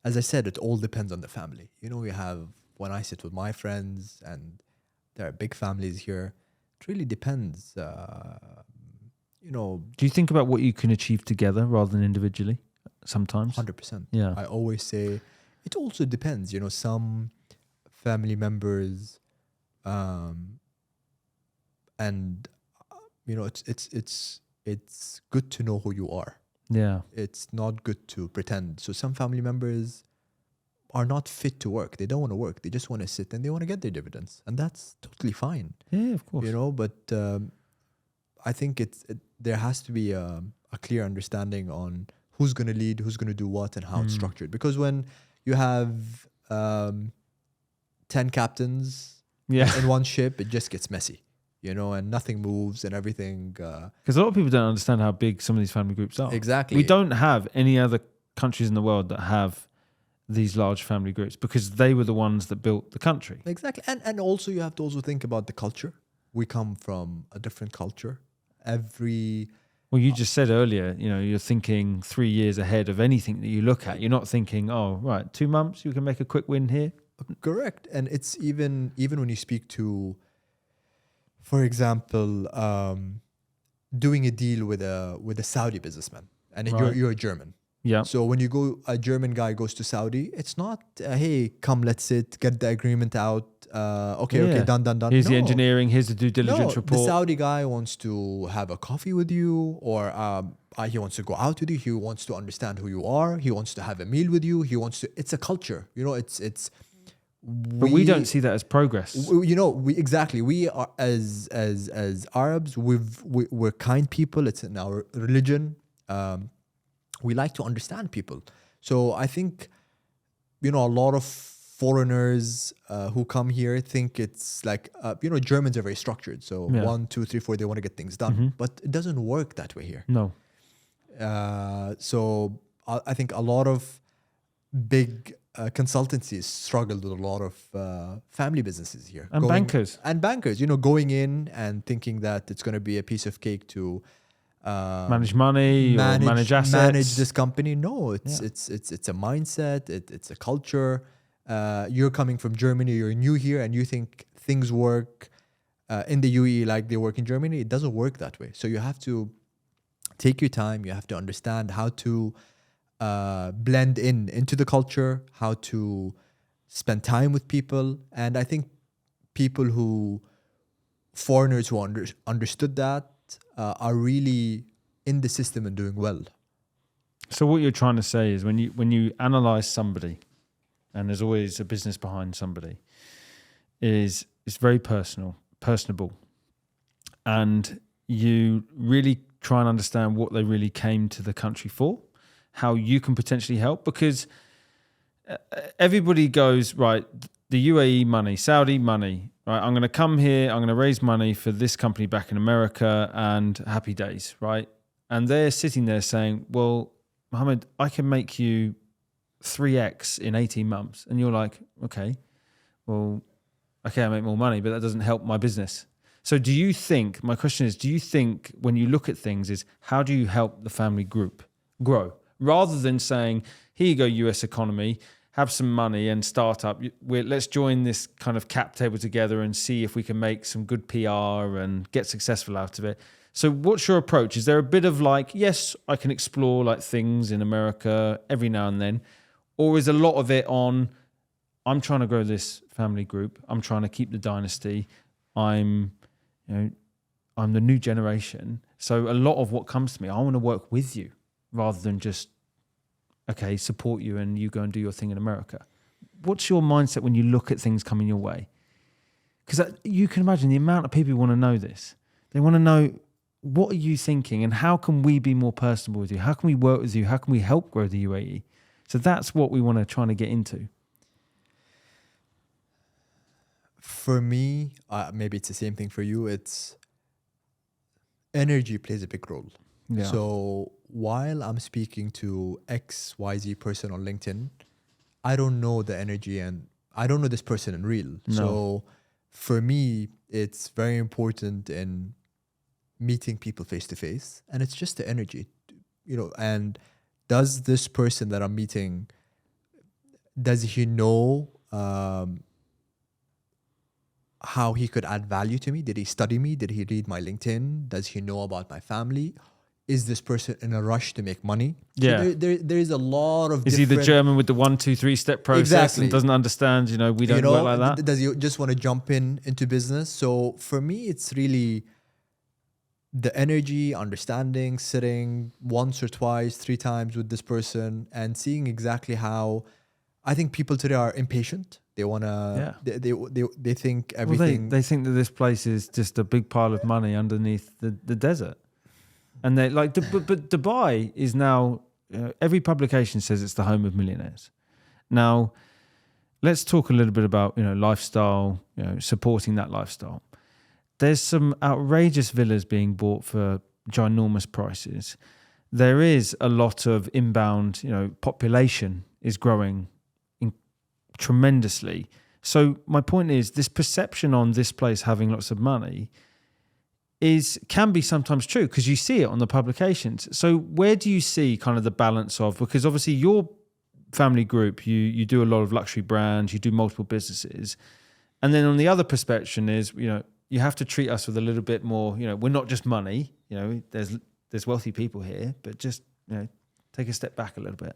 as I said, it all depends on the family. You know, when I sit with my friends and there are big families here, it really depends. You know, do you think about what you can achieve together rather than individually sometimes? 100%. Yeah. I always say it also depends. You know, some family members, and you know, it's good to know who you are. Yeah. It's not good to pretend. So some family members are not fit to work. They don't want to work. They just want to sit and they want to get their dividends. And that's totally fine. Yeah, of course. You know, but I think there has to be a clear understanding on who's going to lead, who's going to do what, and how it's structured. Because when you have 10 captains in one ship, it just gets messy. You know, and nothing moves and everything. Because a lot of people don't understand how big some of these family groups are. Exactly. We don't have any other countries in the world that have these large family groups because they were the ones that built the country. Exactly. And also you have to also think about the culture. We come from a different culture. Well, you just said earlier, you know, you're thinking 3 years ahead of anything that you look at. You're not thinking, oh, right, 2 months, you can make a quick win here. Correct. And it's even when you speak to... For example, doing a deal with a Saudi businessman, and you're a German. Yeah. So when a German guy goes to Saudi, it's not hey, come, let's sit, get the agreement out. Okay, done. Here's the engineering. Here's the due diligence report. The Saudi guy wants to have a coffee with you, or he wants to go out with you. He wants to understand who you are. He wants to have a meal with you. He wants to. It's a culture. You know, it's. But we don't see that as progress. You know, we are as Arabs. We're kind people. It's in our religion. We like to understand people. So I think, you know, a lot of foreigners who come here think it's like, Germans are very structured. So Yeah. 1, 2, 3, 4, they want to get things done. But it doesn't work that way here. No. So I think a lot of big consultancies struggled with a lot of family businesses here. And bankers. And bankers, going in and thinking that it's going to be a piece of cake to Manage money or manage assets. manage this company. No, it's a mindset. It's a culture. You're coming from Germany. You're new here, and you think things work in the UAE like they work in Germany. It doesn't work that way. So you have to take your time. You have to understand how to blend into the culture, how to spend time with people. And I think foreigners who understood that are really in the system and doing well. So what you're trying to say is when you analyze somebody, and there's always a business behind somebody, it's very personable, and you really try and understand what they really came to the country for, how you can potentially help, because everybody goes, right, the UAE money, Saudi money, right, I'm going to come here, I'm going to raise money for this company back in America and happy days, right? And they're sitting there saying, well, Mohammed, I can make you 3x in 18 months. And you're like, okay, I make more money, but that doesn't help my business. So my question is, do you think when you look at things is how do you help the family group grow? Rather than saying, here you go, US economy, have some money and start up. Let's join this kind of cap table together and see if we can make some good PR and get successful out of it. So what's your approach? Is there a bit of like, yes, I can explore like things in America every now and then, or is a lot of it on, I'm trying to grow this family group. I'm trying to keep the dynasty. I'm the new generation. So a lot of what comes to me, I want to work with you rather than just, okay, support you and you go and do your thing in America. What's your mindset when you look at things coming your way? Because you can imagine the amount of people who want to know this. They want to know, what are you thinking and how can we be more personable with you? How can we work with you? How can we help grow the UAE? So that's what we want to try to get into. For me, maybe it's the same thing for you. It's energy plays a big role. Yeah. So while I'm speaking to XYZ person on LinkedIn, I don't know the energy and I don't know this person in real. No. So for me, it's very important in meeting people face to face, and it's just the energy, and does this person that I'm meeting, does he know how he could add value to me? Did he study me? Did he read my LinkedIn? Does he know about my family? Is this person in a rush to make money? Yeah. So there is a lot of Is he the German with the 1, 2, 3 step process Exactly. and doesn't understand, we don't work like that? Does he just want to jump into business? So for me, it's really the energy, understanding, sitting once or twice, 3 times with this person and seeing exactly how. I think people today are impatient. They want to, they think everything. They think that this place is just a big pile of money underneath the desert. And they like, but Dubai is now, every publication says it's the home of millionaires. Now, let's talk a little bit about, lifestyle, supporting that lifestyle. There's some outrageous villas being bought for ginormous prices. There is a lot of inbound, population is growing tremendously. So my point is, this perception on this place having lots of money can be sometimes true because you see it on the publications. So where do you see kind of the balance of, because obviously your family group, you do a lot of luxury brands, you do multiple businesses. And then on the other perspective is, you have to treat us with a little bit more, we're not just money, there's wealthy people here, but just, take a step back a little bit.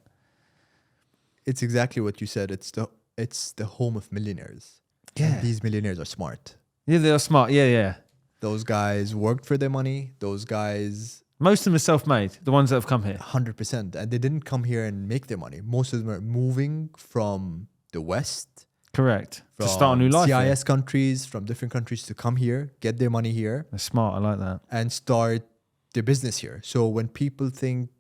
It's exactly what you said. It's the home of millionaires. Yeah. And these millionaires are smart. Yeah, they are smart. Yeah. Those guys worked for their money. Those guys... Most of them are self-made, the ones that have come here. 100%. And they didn't come here and make their money. Most of them are moving from the West. Correct. To start a new life. CIS countries, from different countries to come here, get their money here. They're smart. I like that. And start their business here. So when people think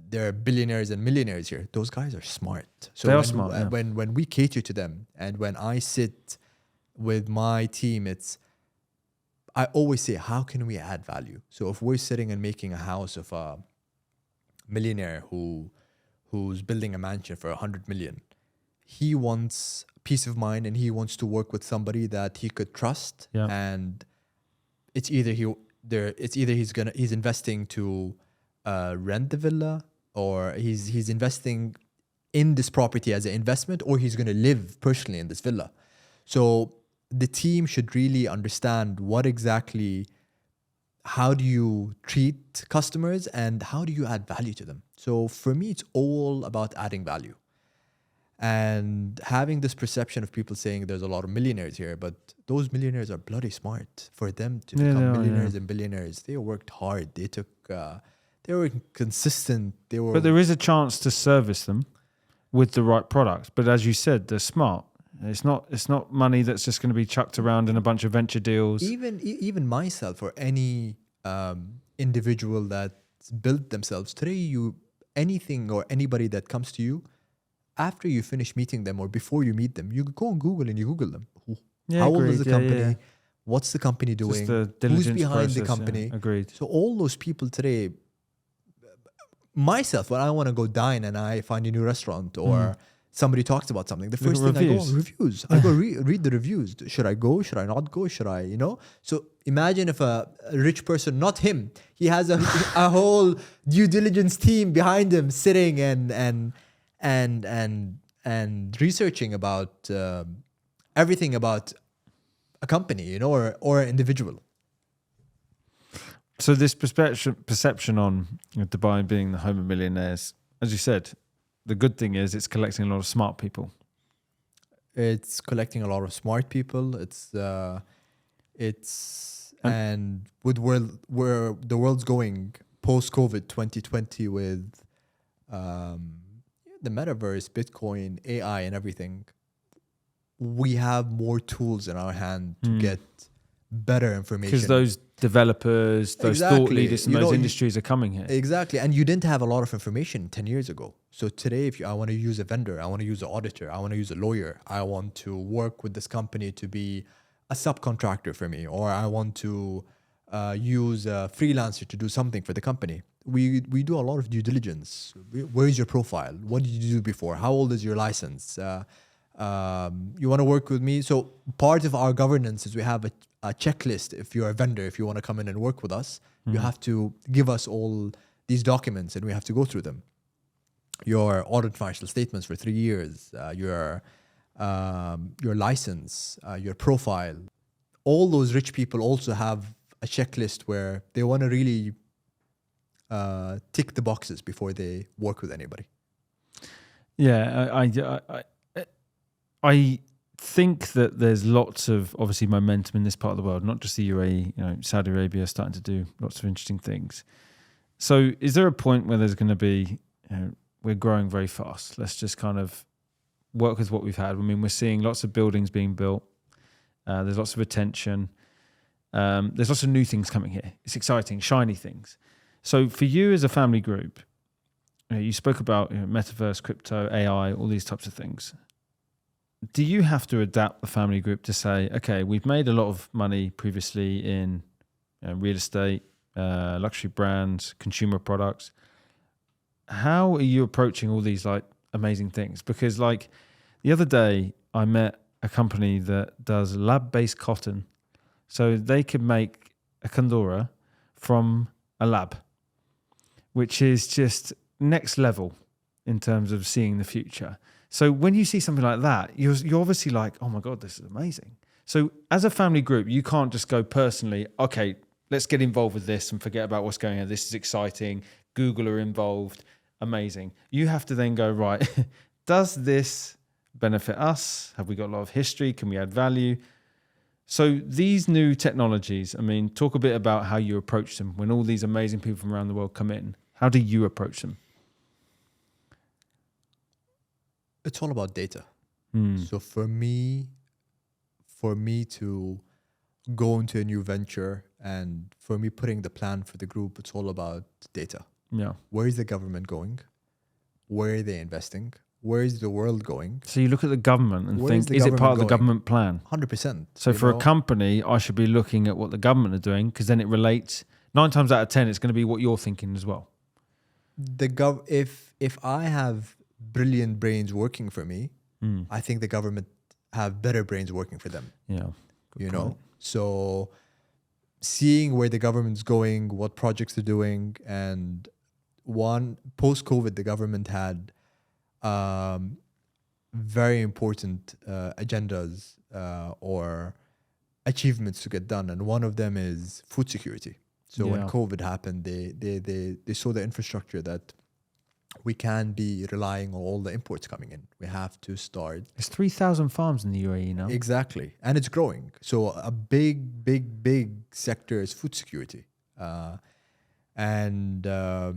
there are billionaires and millionaires here. Those guys are smart. So They are when, smart, yeah. when we cater to them, and when I sit with my team, I always say, how can we add value? So if we're sitting and making a house of a millionaire who's building a mansion for 100 million, he wants peace of mind, and he wants to work with somebody that he could trust. Yeah. And it's either he's investing to rent the villa, or he's investing in this property as an investment, or he's going to live personally in this villa. So the team should really understand how do you treat customers and how do you add value to them. So for me, it's all about adding value. And having this perception of people saying there's a lot of millionaires here, but those millionaires are bloody smart. For them to become millionaires and billionaires, they worked hard. They were consistent. But there is a chance to service them with the right products. But as you said, they're smart. It's not money that's just going to be chucked around in a bunch of venture deals. Even myself, or any individual that's built themselves today, anything or anybody that comes to you, after you finish meeting them or before you meet them, you go on Google and you Google them. Yeah, how old agreed. is the company? Yeah. What's the company doing? Who's behind the company? Yeah, agreed. So all those people today, myself, when I want to go dine and I find a new restaurant, or somebody talks about something, the first thing I go on reviews. I go read the reviews. Should I go? Should I not go? Should I, So imagine if a rich person, not him, he has a whole due diligence team behind him sitting and researching about everything about a company, or an individual. So this perception on Dubai being the home of millionaires, as you said, the good thing is it's collecting a lot of smart people. It's collecting a lot of smart people. And with where the world's going post-COVID 2020 with the metaverse, Bitcoin, AI, and everything, we have more tools in our hand to get better information. Because those developers, those thought leaders in those industries are coming here. Exactly. And you didn't have a lot of information 10 years ago. So today, I want to use a vendor, I want to use an auditor, I want to use a lawyer, I want to work with this company to be a subcontractor for me, or I want to use a freelancer to do something for the company. We do a lot of due diligence. Where is your profile? What did you do before? How old is your license? You want to work with me? So part of our governance is we have a checklist. If you're a vendor, if you want to come in and work with us, you have to give us all these documents and we have to go through them. Your audit financial statements for 3 years, your license, your profile. All those rich people also have a checklist where they want to really tick the boxes before they work with anybody. Yeah, I think that there's lots of obviously momentum in this part of the world, not just the UAE. Saudi Arabia is starting to do lots of interesting things. So, is there a point where there's going to be, we're growing very fast? Let's just kind of work with what we've had. I mean, we're seeing lots of buildings being built. There's lots of attention. There's lots of new things coming here. It's exciting, shiny things. So, for you as a family group, you spoke about metaverse, crypto, AI, all these types of things. Do you have to adapt the family group to say, okay, we've made a lot of money previously in real estate, luxury brands, consumer products. How are you approaching all these amazing things? Because the other day I met a company that does lab-based cotton. So they could make a kandora from a lab, which is just next level in terms of seeing the future. So when you see something like that, you're obviously like, oh my God, this is amazing. So as a family group, you can't just go personally, okay, let's get involved with this and forget about what's going on. This is exciting. Google are involved. Amazing. You have to then go, right, does this benefit us? Have we got a lot of history? Can we add value? So these new technologies, I mean, talk a bit about how you approach them when all these amazing people from around the world come in. How do you approach them? It's all about data. So for me to go into a new venture and for me putting the plan for the group, it's all about data. Yeah. Where is the government going? Where are they investing? Where is the world going? So you look at the government and Where is think, the is it part of the government government plan? 100%. So for a company, I should be looking at what the government are doing because then it relates. 9 times out of 10, it's going to be what you're thinking as well. If I have brilliant brains working for me, I think the government have better brains working for them. Yeah. You know, so seeing where the government's going, what projects they're doing, and one post-COVID, the government had very important agendas or achievements to get done, and one of them is food security. So when COVID happened, they saw the infrastructure that we can't be relying on all the imports coming in. We have to start. There's 3,000 farms in the UAE now. Exactly. And it's growing. So a big sector is food security. They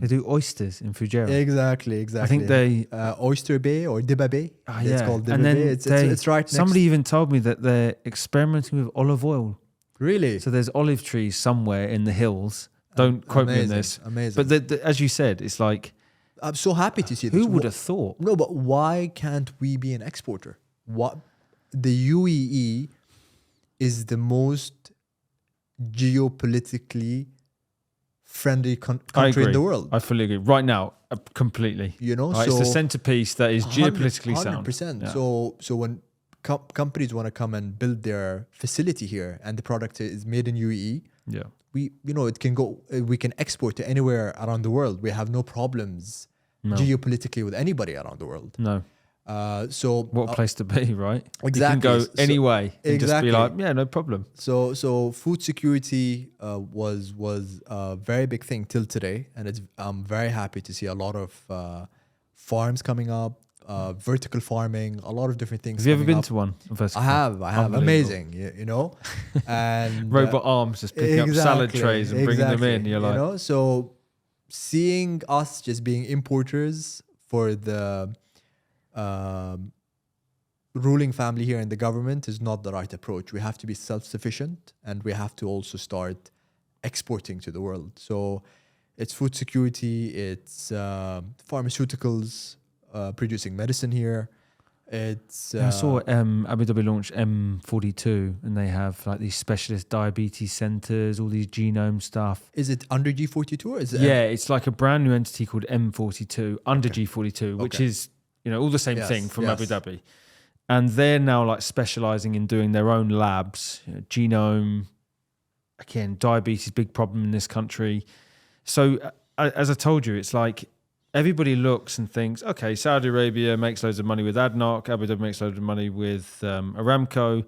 do oysters in Fujairah. Exactly. I think they... Oyster Bay or Diba Bay. It's called Diba and then Bay. It's right next. Somebody even told me that they're experimenting with olive oil. Really? So there's olive trees somewhere in the hills. Don't quote me on this. Amazing. But as you said, it's like... I'm so happy to see this. Who would have thought? No, but why can't we be an exporter? What the UAE is the most geopolitically friendly country in the world. I fully agree. Right now, completely. You know, right, so it's the centerpiece that is geopolitically 100%. sound. 100%. Yeah. So when companies want to come and build their facility here, and the product is made in UAE, it can go. We can export to anywhere around the world. We have no problems geopolitically with anybody around the world. No. So what a place to be, right? Exactly. You can go any way and just be like, no problem. So food security was a very big thing till today, and I'm very happy to see a lot of farms coming up, vertical farming, a lot of different things. Have you ever been to one? I have. Amazing, you know. And robot arms just picking up salad trays and bringing them in. You're like, so seeing us just being importers for the ruling family here in the government is not the right approach. We have to be self-sufficient, and we have to also start exporting to the world. So it's food security, it's pharmaceuticals, producing medicine here. It's I saw Abu Dhabi launched M42, and they have like these specialist diabetes centers, all these genome stuff. Is it under G42 or is it? Yeah, it's like a brand new entity called M42 under G42, which is all the same thing from Abu Dhabi. And they're now like specializing in doing their own labs, genome, again, diabetes, big problem in this country. So as I told you, it's like everybody looks and thinks, okay, Saudi Arabia makes loads of money with ADNOC, Abu Dhabi makes loads of money with Aramco.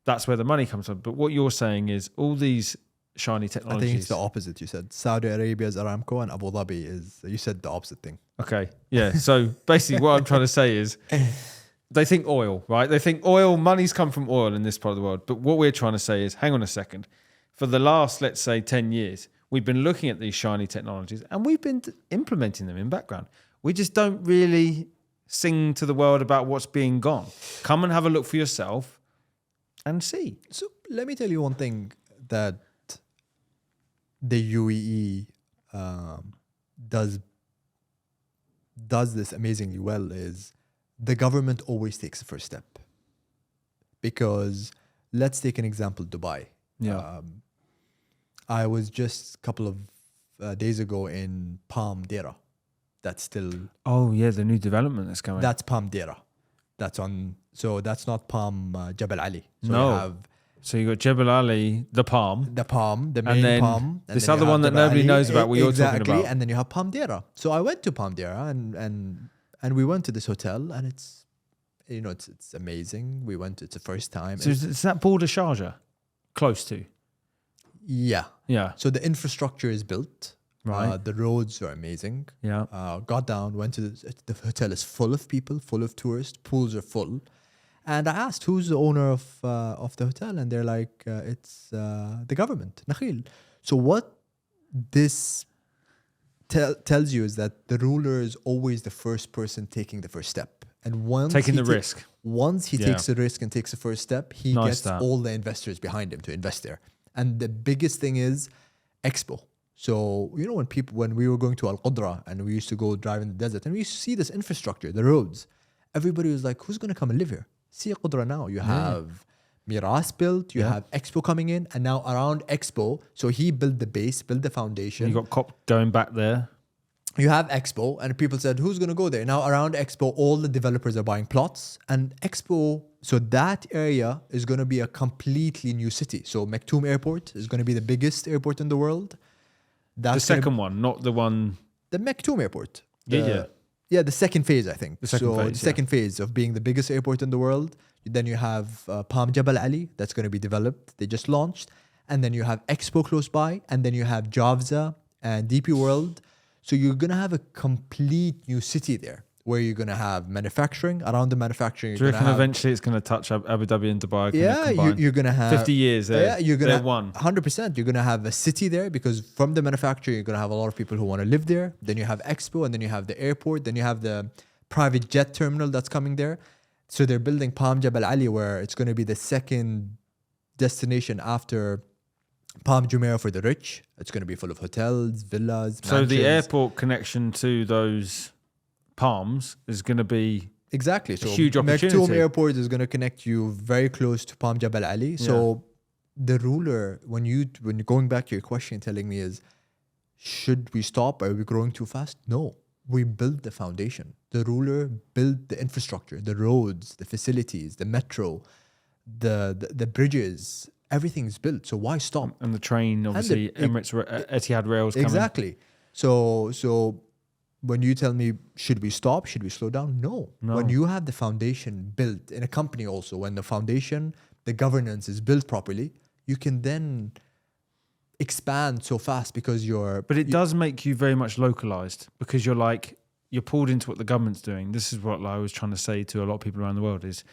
That's where the money comes from. But what you're saying is all these shiny technologies. I think it's the opposite. You said Saudi Arabia is Aramco and Abu Dhabi is, you said the opposite thing. Okay, yeah. So basically what I'm trying to say is they think oil, right? They think oil, money's come from oil in this part of the world. But what we're trying to say is, hang on a second. For the last, let's say, 10 years, we've been looking at these shiny technologies and we've been implementing them in background. We just don't really sing to the world about what's being gone. Come and have a look for yourself and see. So let me tell you one thing that the UAE does this amazingly well is the government always takes the first step. Because let's take an example, Dubai. Yeah. I was just a couple of days ago in Palm Dera. That's still... Oh, yeah, the new development that's coming. That's Palm Dera. That's on... So that's not Palm Jebel Ali. So no. So you got Jebel Ali, the palm. The palm, the main palm. And this other one that nobody knows about, what you're talking about. And then you have Palm Dera. So I went to Palm Dera and we went to this hotel, and it's amazing. We went, it's the first time. So is that border Sharjah? Close to? Yeah. Yeah. So the infrastructure is built. Right. The roads are amazing. Yeah. Got down, went to the hotel is full of people, full of tourists. Pools are full. And I asked, who's the owner of the hotel? And they're like, it's the government, Nakhil. So what this tells you is that the ruler is always the first person taking the first step. And once taking the risk. Once he takes the risk and takes the first step, he gets all the investors behind him to invest there. And the biggest thing is Expo. So, you know, when we were going to Al Qudra and we used to go drive in the desert and we used to see this infrastructure, the roads, everybody was like, who's going to come and live here? See Al Qudra now. You have Miras built, you have Expo coming in, and now around Expo, so he built the base, built the foundation. You got COP going back there. You have Expo, and people said, who's going to go there? Now around Expo, all the developers are buying plots, and Expo, so that area is going to be a completely new city. So Maktoum Airport is going to be the biggest airport in the world. That's the second one, not the one. The Maktoum Airport. Yeah, the second phase, I think. The second phase of being the biggest airport in the world. Then you have Palm Jabal Ali that's going to be developed. They just launched. And then you have Expo close by. And then you have Javza and DP World. So you're going to have a complete new city there where you're going to have manufacturing. Around the manufacturing, do you reckon eventually it's going to touch Abu Dhabi and Dubai? Yeah, you're going to have 50 years there. Yeah, you're going to 100%. You're going to have a city there because from the manufacturing, you're going to have a lot of people who want to live there. Then you have Expo, and then you have the airport. Then you have the private jet terminal that's coming there. So they're building Palm Jabal Ali, where it's going to be the second destination after Palm Jumeirah for the rich. It's going to be full of hotels, villas, so mansions. The airport connection to those palms is going to be exactly a huge opportunity. Maktoum Airport is going to connect you very close to Palm Jabal Ali. So the ruler, when you're going back to your question, telling me is, should we stop? Are we growing too fast? No. We built the foundation. The ruler built the infrastructure, the roads, the facilities, the metro, the bridges. Everything's built. So why stop? And the train, obviously, Emirates, Etihad Rail's coming. Exactly. So when you tell me, should we stop? Should we slow down? No. When you have the foundation built in a company also, when the foundation, the governance is built properly, you can then expand so fast because But it does make you very much localized because you're pulled into what the government's doing. This is what I was trying to say to a lot of people around the world is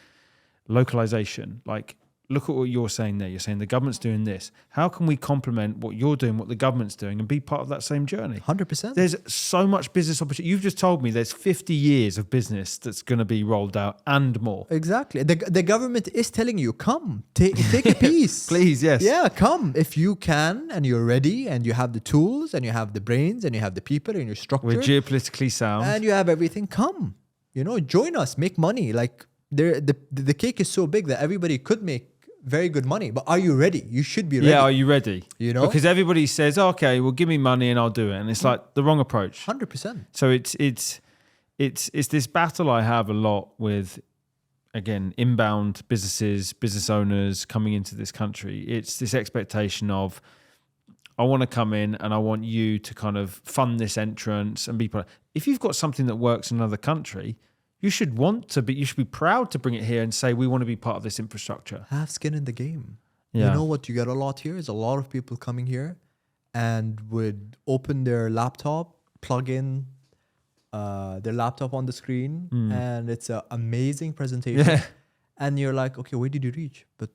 localization. Like, look at what you're saying there. You're saying the government's doing this. How can we complement what you're doing, what the government's doing, and be part of that same journey? 100%. There's so much business opportunity. You've just told me there's 50 years of business that's going to be rolled out and more. Exactly. The government is telling you, come, take a piece. Please, yes. Yeah, come. If you can and you're ready and you have the tools and you have the brains and you have the people and your structure. We're geopolitically sound. And you have everything, come. Join us, make money. Like the cake is so big that everybody could make very good money, but are you ready? You should be ready. Yeah, are you ready? Because everybody says, okay, well, give me money and I'll do it, and it's like the wrong approach. 100%. So it's this battle I have a lot with, again, inbound businesses, business owners coming into this country. It's this expectation of, I want to come in and I want you to kind of fund this entrance and be part. If you've got something that works in another country, you should be proud to bring it here and say, we want to be part of this infrastructure. Have skin in the game. Yeah. You know what you get a lot here is a lot of people coming here and would open their laptop, plug in their laptop on the screen, and it's an amazing presentation. Yeah. And you're like, okay, where did you reach? But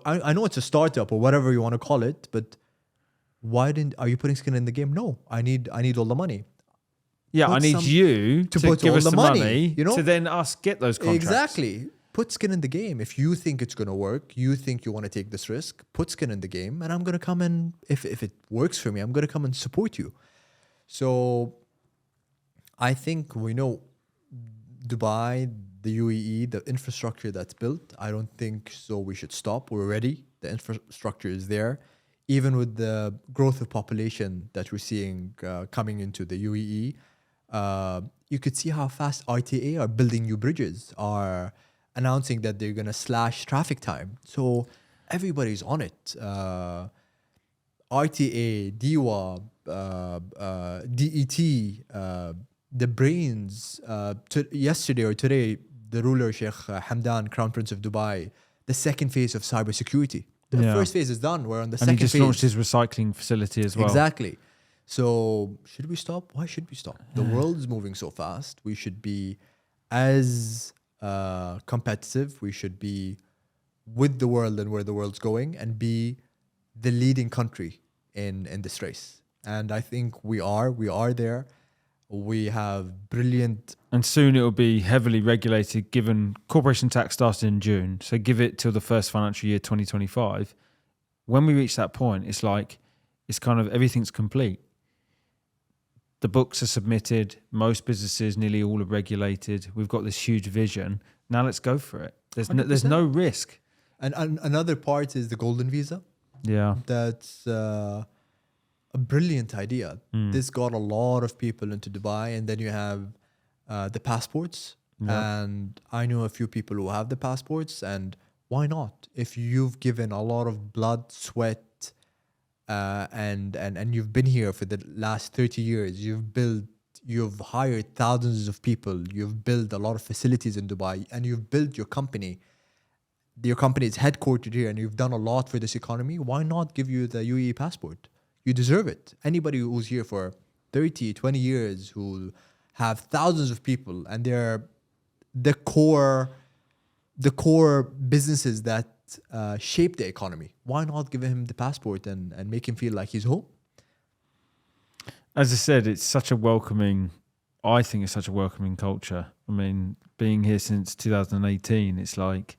I know it's a startup or whatever you want to call it, but are you putting skin in the game? No, I need all the money. Yeah, I need you to give us the money to then us get those contracts. Exactly. Put skin in the game. If you think it's going to work, you think you want to take this risk, put skin in the game, and I'm going to come in. If it works for me, I'm going to come and support you. So I think we know Dubai, the UAE, the infrastructure that's built. I don't think so we should stop. We're ready. The infrastructure is there. Even with the growth of population that we're seeing coming into the UAE, you could see how fast RTA are building new bridges, are announcing that they're going to slash traffic time. So everybody's on it. RTA, DIWA, DET, the brains. Yesterday or today, the ruler, Sheikh Hamdan, Crown Prince of Dubai, the second phase of cybersecurity. The first phase is done. We're on the second phase. And he just launched his recycling facility as well. Exactly. So should we stop? Why should we stop? The world is moving so fast. We should be as competitive. We should be with the world and where the world's going and be the leading country in this race. And I think we are there. We have brilliant... And soon it will be heavily regulated, given corporation tax started in June. So give it till the first financial year, 2025. When we reach that point, it's like it's kind of everything's complete. The books are submitted. Most businesses, nearly all, are regulated. We've got this huge vision. Now let's go for it. There's no risk. And another part is the golden visa. Yeah. That's a brilliant idea. This got a lot of people into Dubai, and then you have the passports. Yeah. And I know a few people who have the passports, and why not? If you've given a lot of blood, sweat, and you've been here for the last 30 years, you've hired thousands of people, you've built a lot of facilities in Dubai, and you've built your company. Your company is headquartered here, and you've done a lot for this economy. Why not give you the UAE passport? You deserve it. Anybody who's here for 30, 20 years, who have thousands of people, and they're the core businesses that shape the economy. Why not give him the passport and make him feel like he's home? As I said, it's such a welcoming. I think it's such a welcoming culture. I mean, being here since 2018, it's like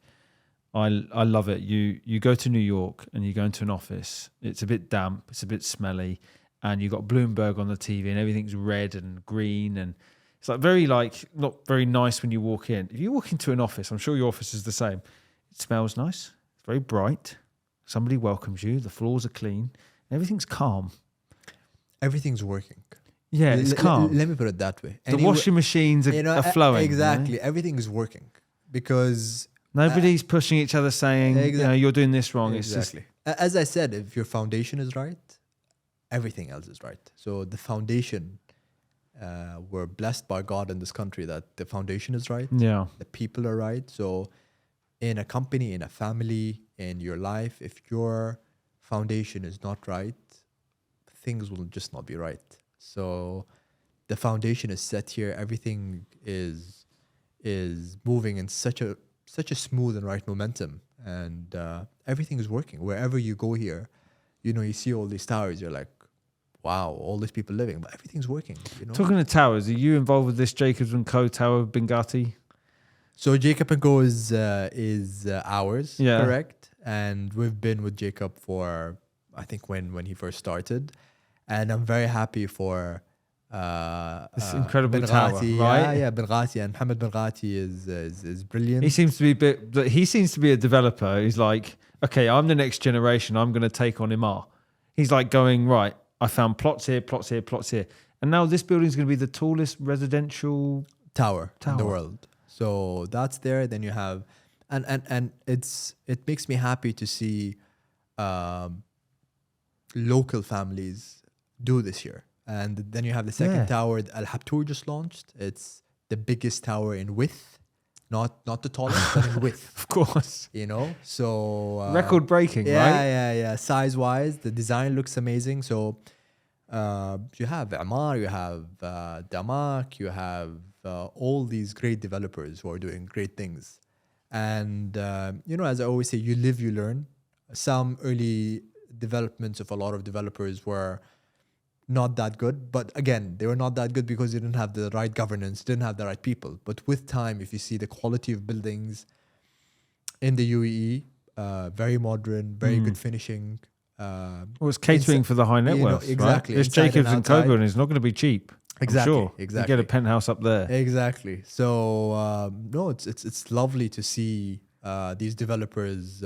I love it. You go to New York and you go into an office. It's a bit damp. It's a bit smelly, and you got Bloomberg on the TV, and everything's red and green, and it's like very not very nice when you walk in. If you walk into an office, I'm sure your office is the same. It smells nice. It's very bright. Somebody welcomes you. The floors are clean. Everything's calm. Everything's working. Yeah, it's calm. Let me put it that way. The washing machines are flowing. Exactly. You know? Everything is working because nobody's pushing each other saying, you're doing this wrong. Exactly. It's just, as I said, if your foundation is right, everything else is right. So the foundation, we're blessed by God in this country that the foundation is right. Yeah. The people are right. So in a company, in a family, in your life, if your foundation is not right, things will just not be right. So the foundation is set here. Everything is moving in such a smooth and right momentum, and everything is working. Wherever you go here, you see all these towers. You're like, wow, all these people living, but everything's working. Talking of towers, are you involved with this Jacobs and Co Tower of Binhendi? So Jacob and Co is ours, yeah. Correct? And we've been with Jacob for, I think, when he first started. And I'm very happy for this incredible Binhendi, tower, right? Yeah, Binhendi, and Mohammed Binhendi is brilliant. He seems to be a developer who's like, okay, I'm the next generation. I'm going to take on Imar. He's like going, right, I found plots here, plots here, plots here. And now this building is going to be the tallest residential tower in the world. So that's there. Then you have, and it makes me happy to see local families do this here. And then you have the second tower, Al Habtoor just launched. It's the biggest tower in width, not the tallest, but in width. Of course. So record breaking, right? Yeah. Size wise, the design looks amazing. So you have Amar, you have Damak, you have all these great developers who are doing great things. And as I always say, you live, you learn. Some early developments of a lot of developers were not that good, but again, they were not that good because they didn't have the right governance, didn't have the right people. But with time, if you see the quality of buildings in the UAE, very modern, very good finishing. It's catering for the high net worth, exactly. Right? This Jacobs and Co building is not going to be cheap. Exactly, I'm sure. exactly. You get a penthouse up there. Exactly. So no, it's lovely to see these developers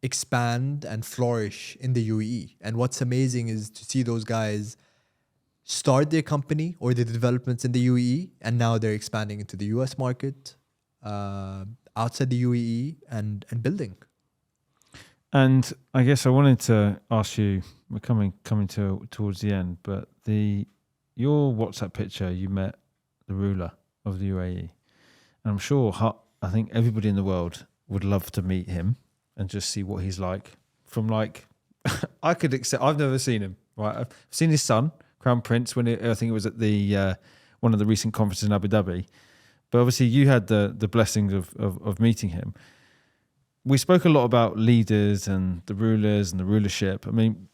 expand and flourish in the UAE. And what's amazing is to see those guys start their company or their developments in the UAE, and now they're expanding into the US market, outside the UAE, and building. And I guess I wanted to ask you, we're coming towards the end, but your WhatsApp picture, you met the ruler of the UAE. And I'm sure, I think everybody in the world would love to meet him and just see what he's like. From I could accept. I've never seen him. Right, I've seen his son, Crown Prince, when I think it was at the one of the recent conferences in Abu Dhabi. But obviously, you had the blessings of meeting him. We spoke a lot about leaders and the rulers and the rulership. I mean,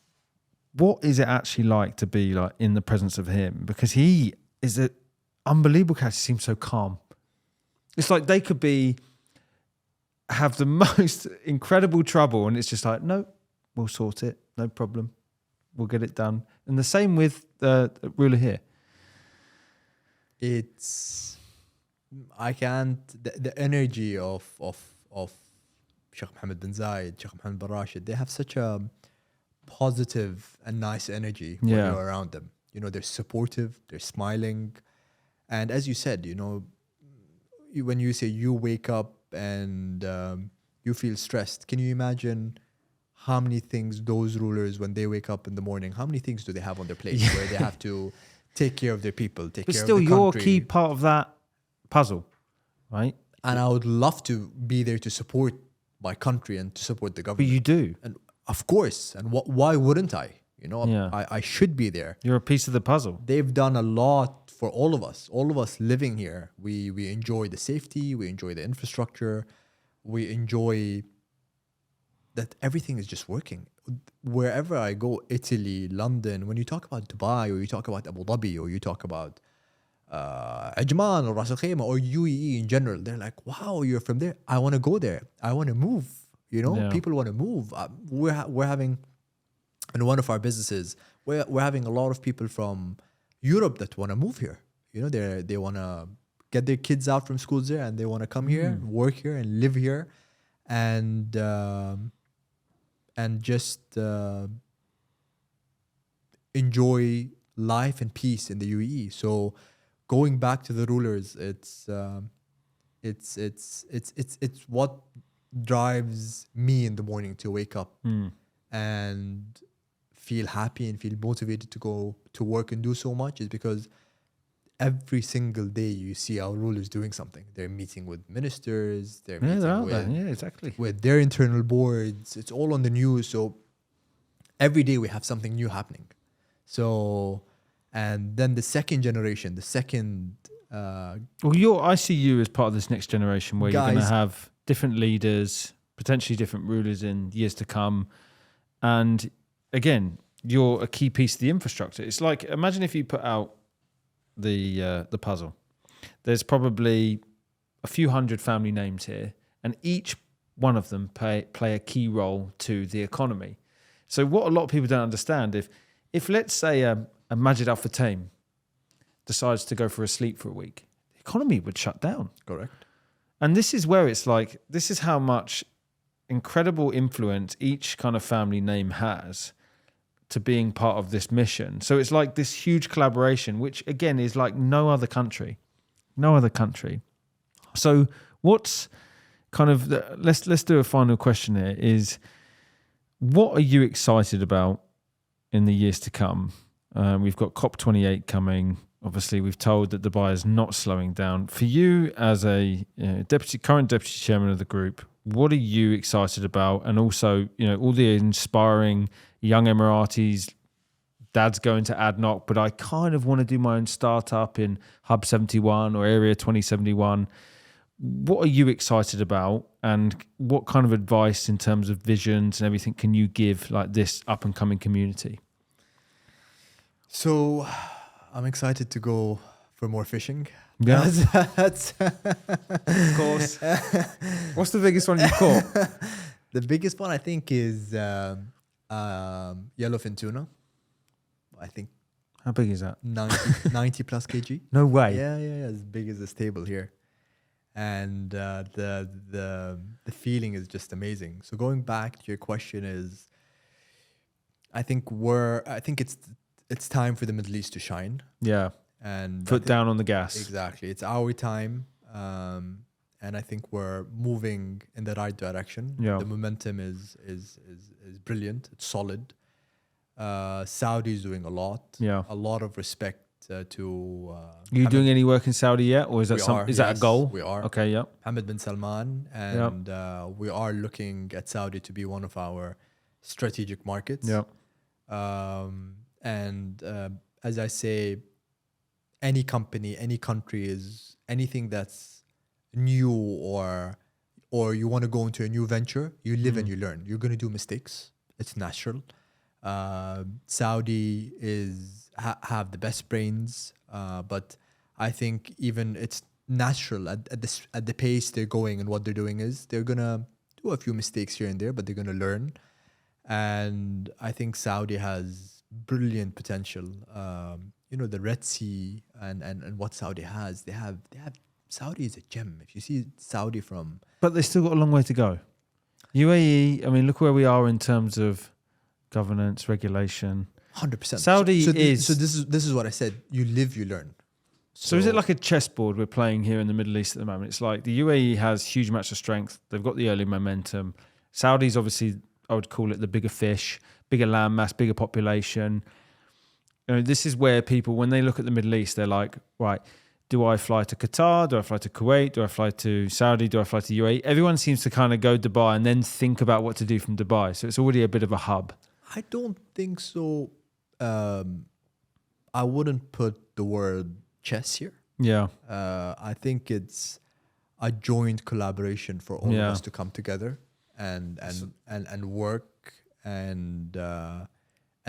what is it actually like to be like in the presence of him? Because he is an unbelievable character. He seems so calm. It's like they could have the most incredible trouble, and it's just like, no, we'll sort it, no problem. we'll get it done. And the same with the ruler here. It's I can't the energy of Sheikh Mohammed bin Zayed, Sheikh Mohammed bin Rashid, they have such a positive and nice energy when Yeah. you're around them. You know, they're supportive, they're smiling. And as you said, you know, when you say you wake up and you feel stressed, can you imagine how many things those rulers, when they wake up in the morning, how many things do they have on their plate where they have to take care of their people, take But care still, of the you're a country? key part of that puzzle, right? And I would love to be there to support my country and to support the But government. you do. And of course, and why wouldn't I? You know, Yeah. I should be there. You're a piece of the puzzle. They've done a lot for all of us. All of us living here, we enjoy the safety, we enjoy the infrastructure, we enjoy that everything is just working. Wherever I go, Italy, London, when you talk about Dubai or you talk about Abu Dhabi or you talk about Ajman or Ras Al Khaimah or UAE in general, they're like, wow, you're from there. I want to go there. I want to move. You know, Yeah. people want to move. We're having, in one of our businesses, we're having a lot of people from Europe that want to move here. You know, they want to get their kids out from schools there and they want to come here, work here, and live here, and just enjoy life and peace in the UAE. So, going back to the rulers, it's what drives me in the morning to wake up and feel happy and feel motivated to go to work and do so much, is because every single day you see our rulers doing something. They're meeting with ministers, they're Yeah, meeting they're out with, there. Yeah, exactly. with their internal boards. It's all on the news. So every day we have something new happening. So, and then the second generation, Well, I see you as part of this next generation where you're going to Guys. have different leaders, potentially different rulers in years to come. And again, you're a key piece of the infrastructure. It's like, imagine if you put out the puzzle. There's probably a few hundred family names here, and each one of them play a key role to the economy. So what a lot of people don't understand, if let's say a Majid Al Futtaim decides to go for a sleep for a week, the economy would shut down. correct. And this is where it's like, this is how much incredible influence each kind of family name has to being part of this mission. So it's like this huge collaboration, which again is like no other country. So what's kind of let's do a final question here is, what are you excited about in the years to come? We've got COP28 coming. Obviously, we've told that Dubai is not slowing down. For you as a current deputy chairman of the group, what are you excited about? And also, all the inspiring young Emiratis, dad's going to ADNOC, but I kind of want to do my own startup in Hub 71 or Area 2071. What are you excited about? And what kind of advice in terms of visions and everything can you give like this up and coming community? So I'm excited to go for more fishing. Yeah. That's Of course. What's the biggest one you've caught? the biggest one, I think, is yellowfin tuna. I think How big is that? 90 plus kg. No way. Yeah, as big as this table here. And the feeling is just amazing. So going back to your question is, I think it's time for the Middle East to shine. Yeah. And Foot down on the gas. Exactly. It's our time. And I think we're moving in the right direction. Yeah. The momentum is brilliant. It's solid. Saudi is doing a lot. Yeah. A lot of respect to. You doing any work in Saudi yet, or is that that a yes, goal? We are. Okay. Yeah. Hamad bin Salman, and we are looking at Saudi to be one of our strategic markets. Yeah. As I say, any company, any country is anything that's new or you want to go into a new venture, you live and you learn. You're going to do mistakes. It's natural. Saudi have the best brains, but I think even it's natural at the pace they're going and what they're doing is they're gonna do a few mistakes here and there, but they're gonna learn. And I think Saudi has brilliant potential. The Red Sea and what Saudi has, they have Saudi is a gem. If you see Saudi from But they still got a long way to go. UAE, I mean, look where we are in terms of governance, regulation. 100%. Saudi is. So this is what I said. You live, you learn. So is it like a chessboard we're playing here in the Middle East at the moment? It's like the UAE has huge amounts of strength. They've got the early momentum. Saudi's obviously, I would call it the bigger fish, bigger land mass, bigger population. This is where people, when they look at the Middle East, they're like, right, do I fly to Qatar? Do I fly to Kuwait? Do I fly to Saudi? Do I fly to UAE? Everyone seems to kind of go Dubai and then think about what to do from Dubai. So it's already a bit of a hub. I don't think so. I wouldn't put the word chess here. Yeah. I think it's a joint collaboration for all of us to come together and work and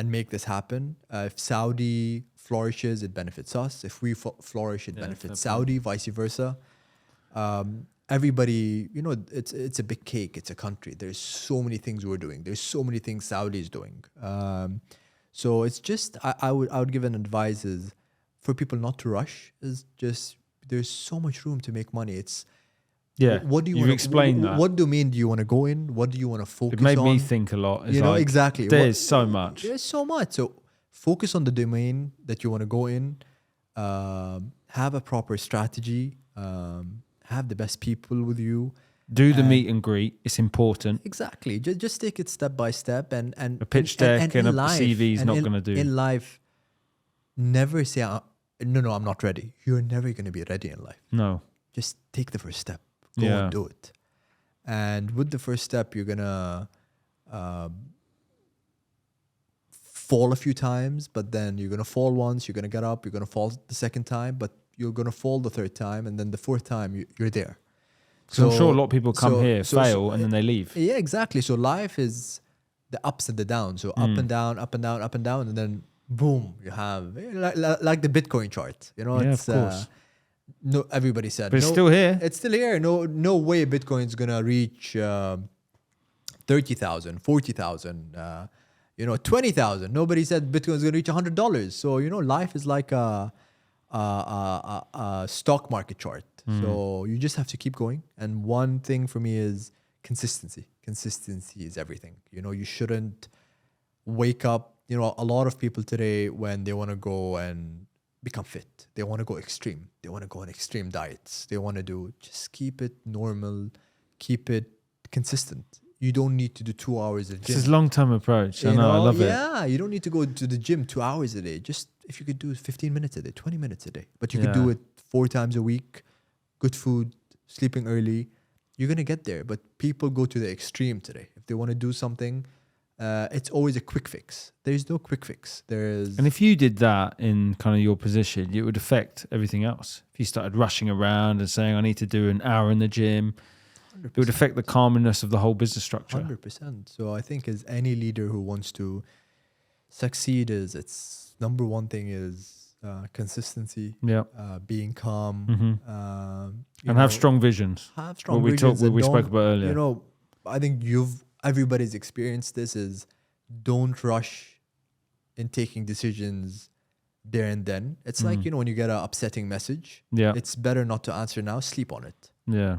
make this happen. If Saudi flourishes, it benefits us. If we flourish, it benefits Saudi, vice versa. Everybody, it's a big cake. It's a country. There's so many things we're doing. There's so many things Saudi is doing. So it's just, I would give an advice is for people not to rush. Is just there's so much room to make money. It's what do you want to explain that? What domain do you want to go in? What do you want to focus on? It made me think a lot. It's exactly. There's so much. There's so much. So focus on the domain that you want to go in. Have a proper strategy. Have the best people with you. Do the meet and greet. It's important. Exactly. Just take it step by step. And a pitch deck and a CV is not going to do. In life, never say, no, I'm not ready. You're never going to be ready in life. No. Just take the first step. Go and do it. And with the first step, you're going to fall a few times, but then you're going to fall once, you're going to get up, you're going to fall the second time, but you're going to fall the third time, and then the fourth time, you're there. So I'm sure a lot of people come here, fail, and then they leave. Yeah, exactly. So life is the ups and the downs. So up and down, up and down, up and down, and then boom, you have like the Bitcoin chart. Of course. No, everybody said, but it's still here. It's still here. No way Bitcoin's gonna reach 30,000, 40,000, 20,000. Nobody said Bitcoin's gonna reach $100. So life is like a stock market chart. So you just have to keep going. And one thing for me is consistency. Consistency is everything. You shouldn't wake up. A lot of people today, when they want to go and become fit, they want to go extreme. They want to go on extreme diets. They want to just keep it normal, keep it consistent. You don't need to do 2 hours of gym. This is long-term approach. I know, I love it. Yeah, you don't need to go to the gym 2 hours a day. Just if you could do 15 minutes a day, 20 minutes a day. But you could do it 4 times a week, good food, sleeping early. You're going to get there. But people go to the extreme today. If they want to do something, it's always a quick fix. There's no quick fix. And if you did that in kind of your position, it would affect everything else. If you started rushing around and saying, I need to do an hour in the gym, 100%. It would affect the calmness of the whole business structure. 100%. So I think as any leader who wants to succeed, its number one thing is consistency. Yeah. Being calm. And have strong visions. Have strong visions. What we spoke about earlier. I think everybody's experienced this is don't rush in taking decisions there and then. It's like, when you get an upsetting message, it's better not to answer now, sleep on it. Yeah.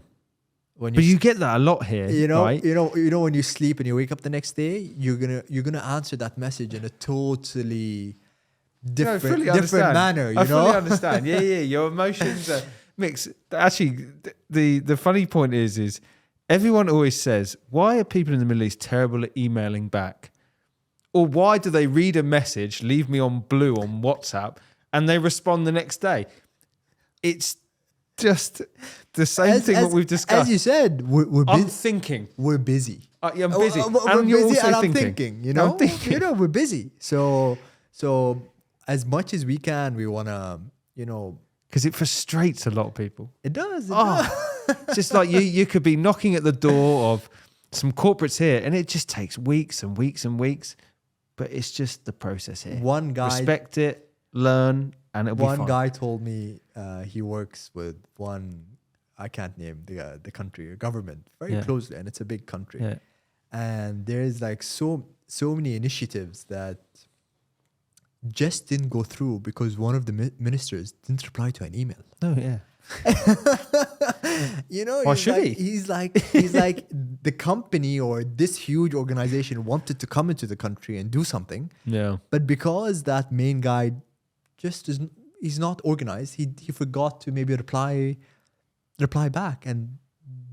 But you get that a lot here, right? When you sleep and you wake up the next day, you're gonna answer that message in a totally different manner. I fully understand. Yeah. Your emotions are mixed. Actually, the funny point is everyone always says, why are people in the Middle East terrible at emailing back? Or why do they read a message, leave me on blue on WhatsApp, and they respond the next day? It's just the same thing what we've discussed. As you said, we're busy. I'm thinking. We're busy. I'm busy. And you're busy, also and I'm thinking. I'm thinking. We're busy. So as much as we can, we want to, because it frustrates a lot of people. It does. It does. Just like you could be knocking at the door of some corporates here, and it just takes weeks and weeks and weeks. But it's just the process here. One guy respect it, learn, and it'll be fine. One guy told me he works with one. I can't name the country or government very closely, and it's a big country. Yeah. And there's like so many initiatives that just didn't go through because one of the ministers didn't reply to an email. Oh yeah. You know, Why he's should like, he? he's like the company or this huge organization wanted to come into the country and do something, Yeah. but because that main guy just isn't, he's not organized, he forgot to maybe reply back, and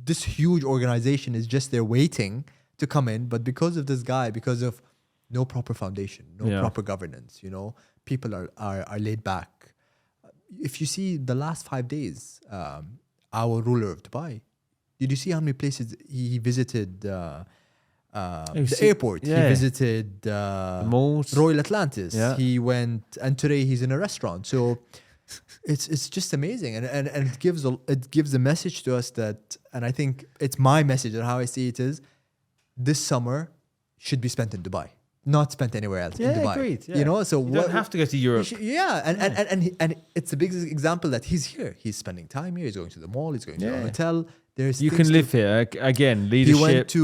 this huge organization is just there waiting to come in, but because of this guy, because of no proper foundation, no proper governance, you know, people are laid back. If you see the last 5 days, our ruler of Dubai, did you see how many places he visited? The airport. Yeah. He visited The malls. Royal Atlantis. Yeah. He went, and today he's in a restaurant. So it's just amazing, and it gives a message to us that, and I think it's my message and how I see it is, this summer should be spent in Dubai, not spent anywhere else. In Dubai. Agreed. Yeah. You know, so you don't have to go to Europe. and it's a big example that he's here. He's spending time here. He's going to the mall. He's going to a hotel. You can live here again. Leadership. He went to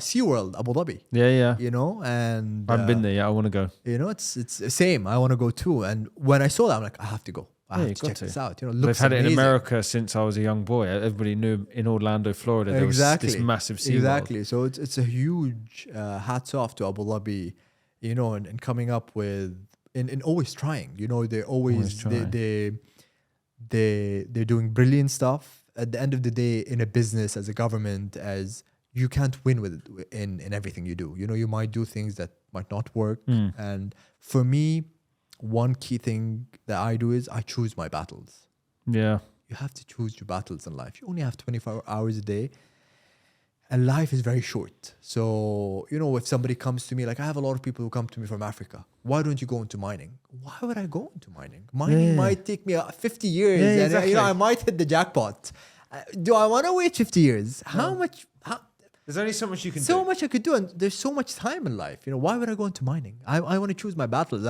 SeaWorld, Abu Dhabi. Yeah. You know, and I've been there. Yeah, I want to go. you know, it's the same. I want to go too. And when I saw that, I'm like, I have to go. I have to check this out. You know, They've looks had it in amazing. America since I was a young boy. Everybody knew in Orlando, Florida, there was this massive SeaWorld. Exactly. So it's a huge hats off to Abu Dhabi, you know, and coming up with and always trying. You know, they're always they're doing brilliant stuff. At the end of the day, in a business, as a government, as you can't win with it in everything you do. You know, you might do things that might not work. And for me, one key thing that I do is I choose my battles. Yeah. You have to choose your battles in life. You only have 24 hours a day, and life is very short. So, you know, if somebody comes to me, like I have a lot of people who come to me from Africa, why don't you go into mining? Why would I go into mining? Mining might take me 50 years, and exactly. you know, I might hit the jackpot. Do I want to wait 50 years? How much? There's only so much you can do. So much I could do, and there's so much time in life. You know, why would I go into mining? I want to choose my battles.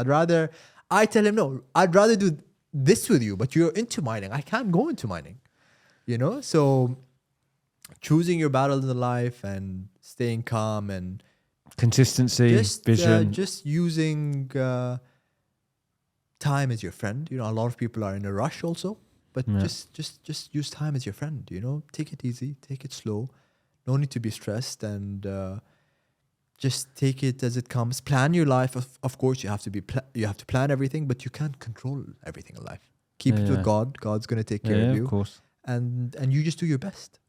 I tell him, no, I'd rather do this with you, but you're into mining. I can't go into mining. You know, so choosing your battles in life and staying calm and consistency, vision. Just using time as your friend. You know, a lot of people are in a rush also, but just use time as your friend. You know, take it easy, take it slow. No need to be stressed, and just take it as it comes. Plan your life. Of course, you have to plan everything, but you can't control everything in life. Keep it with God. God's going to take care of you. Of course. And you just do your best.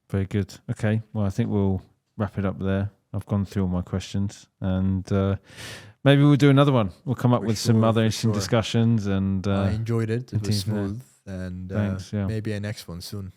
Very good. Okay. Well, I think we'll wrap it up there. I've gone through all my questions, and maybe we'll do another one. We'll come up with some other interesting discussions. And I enjoyed it. It was smooth. And thanks, maybe a next one soon.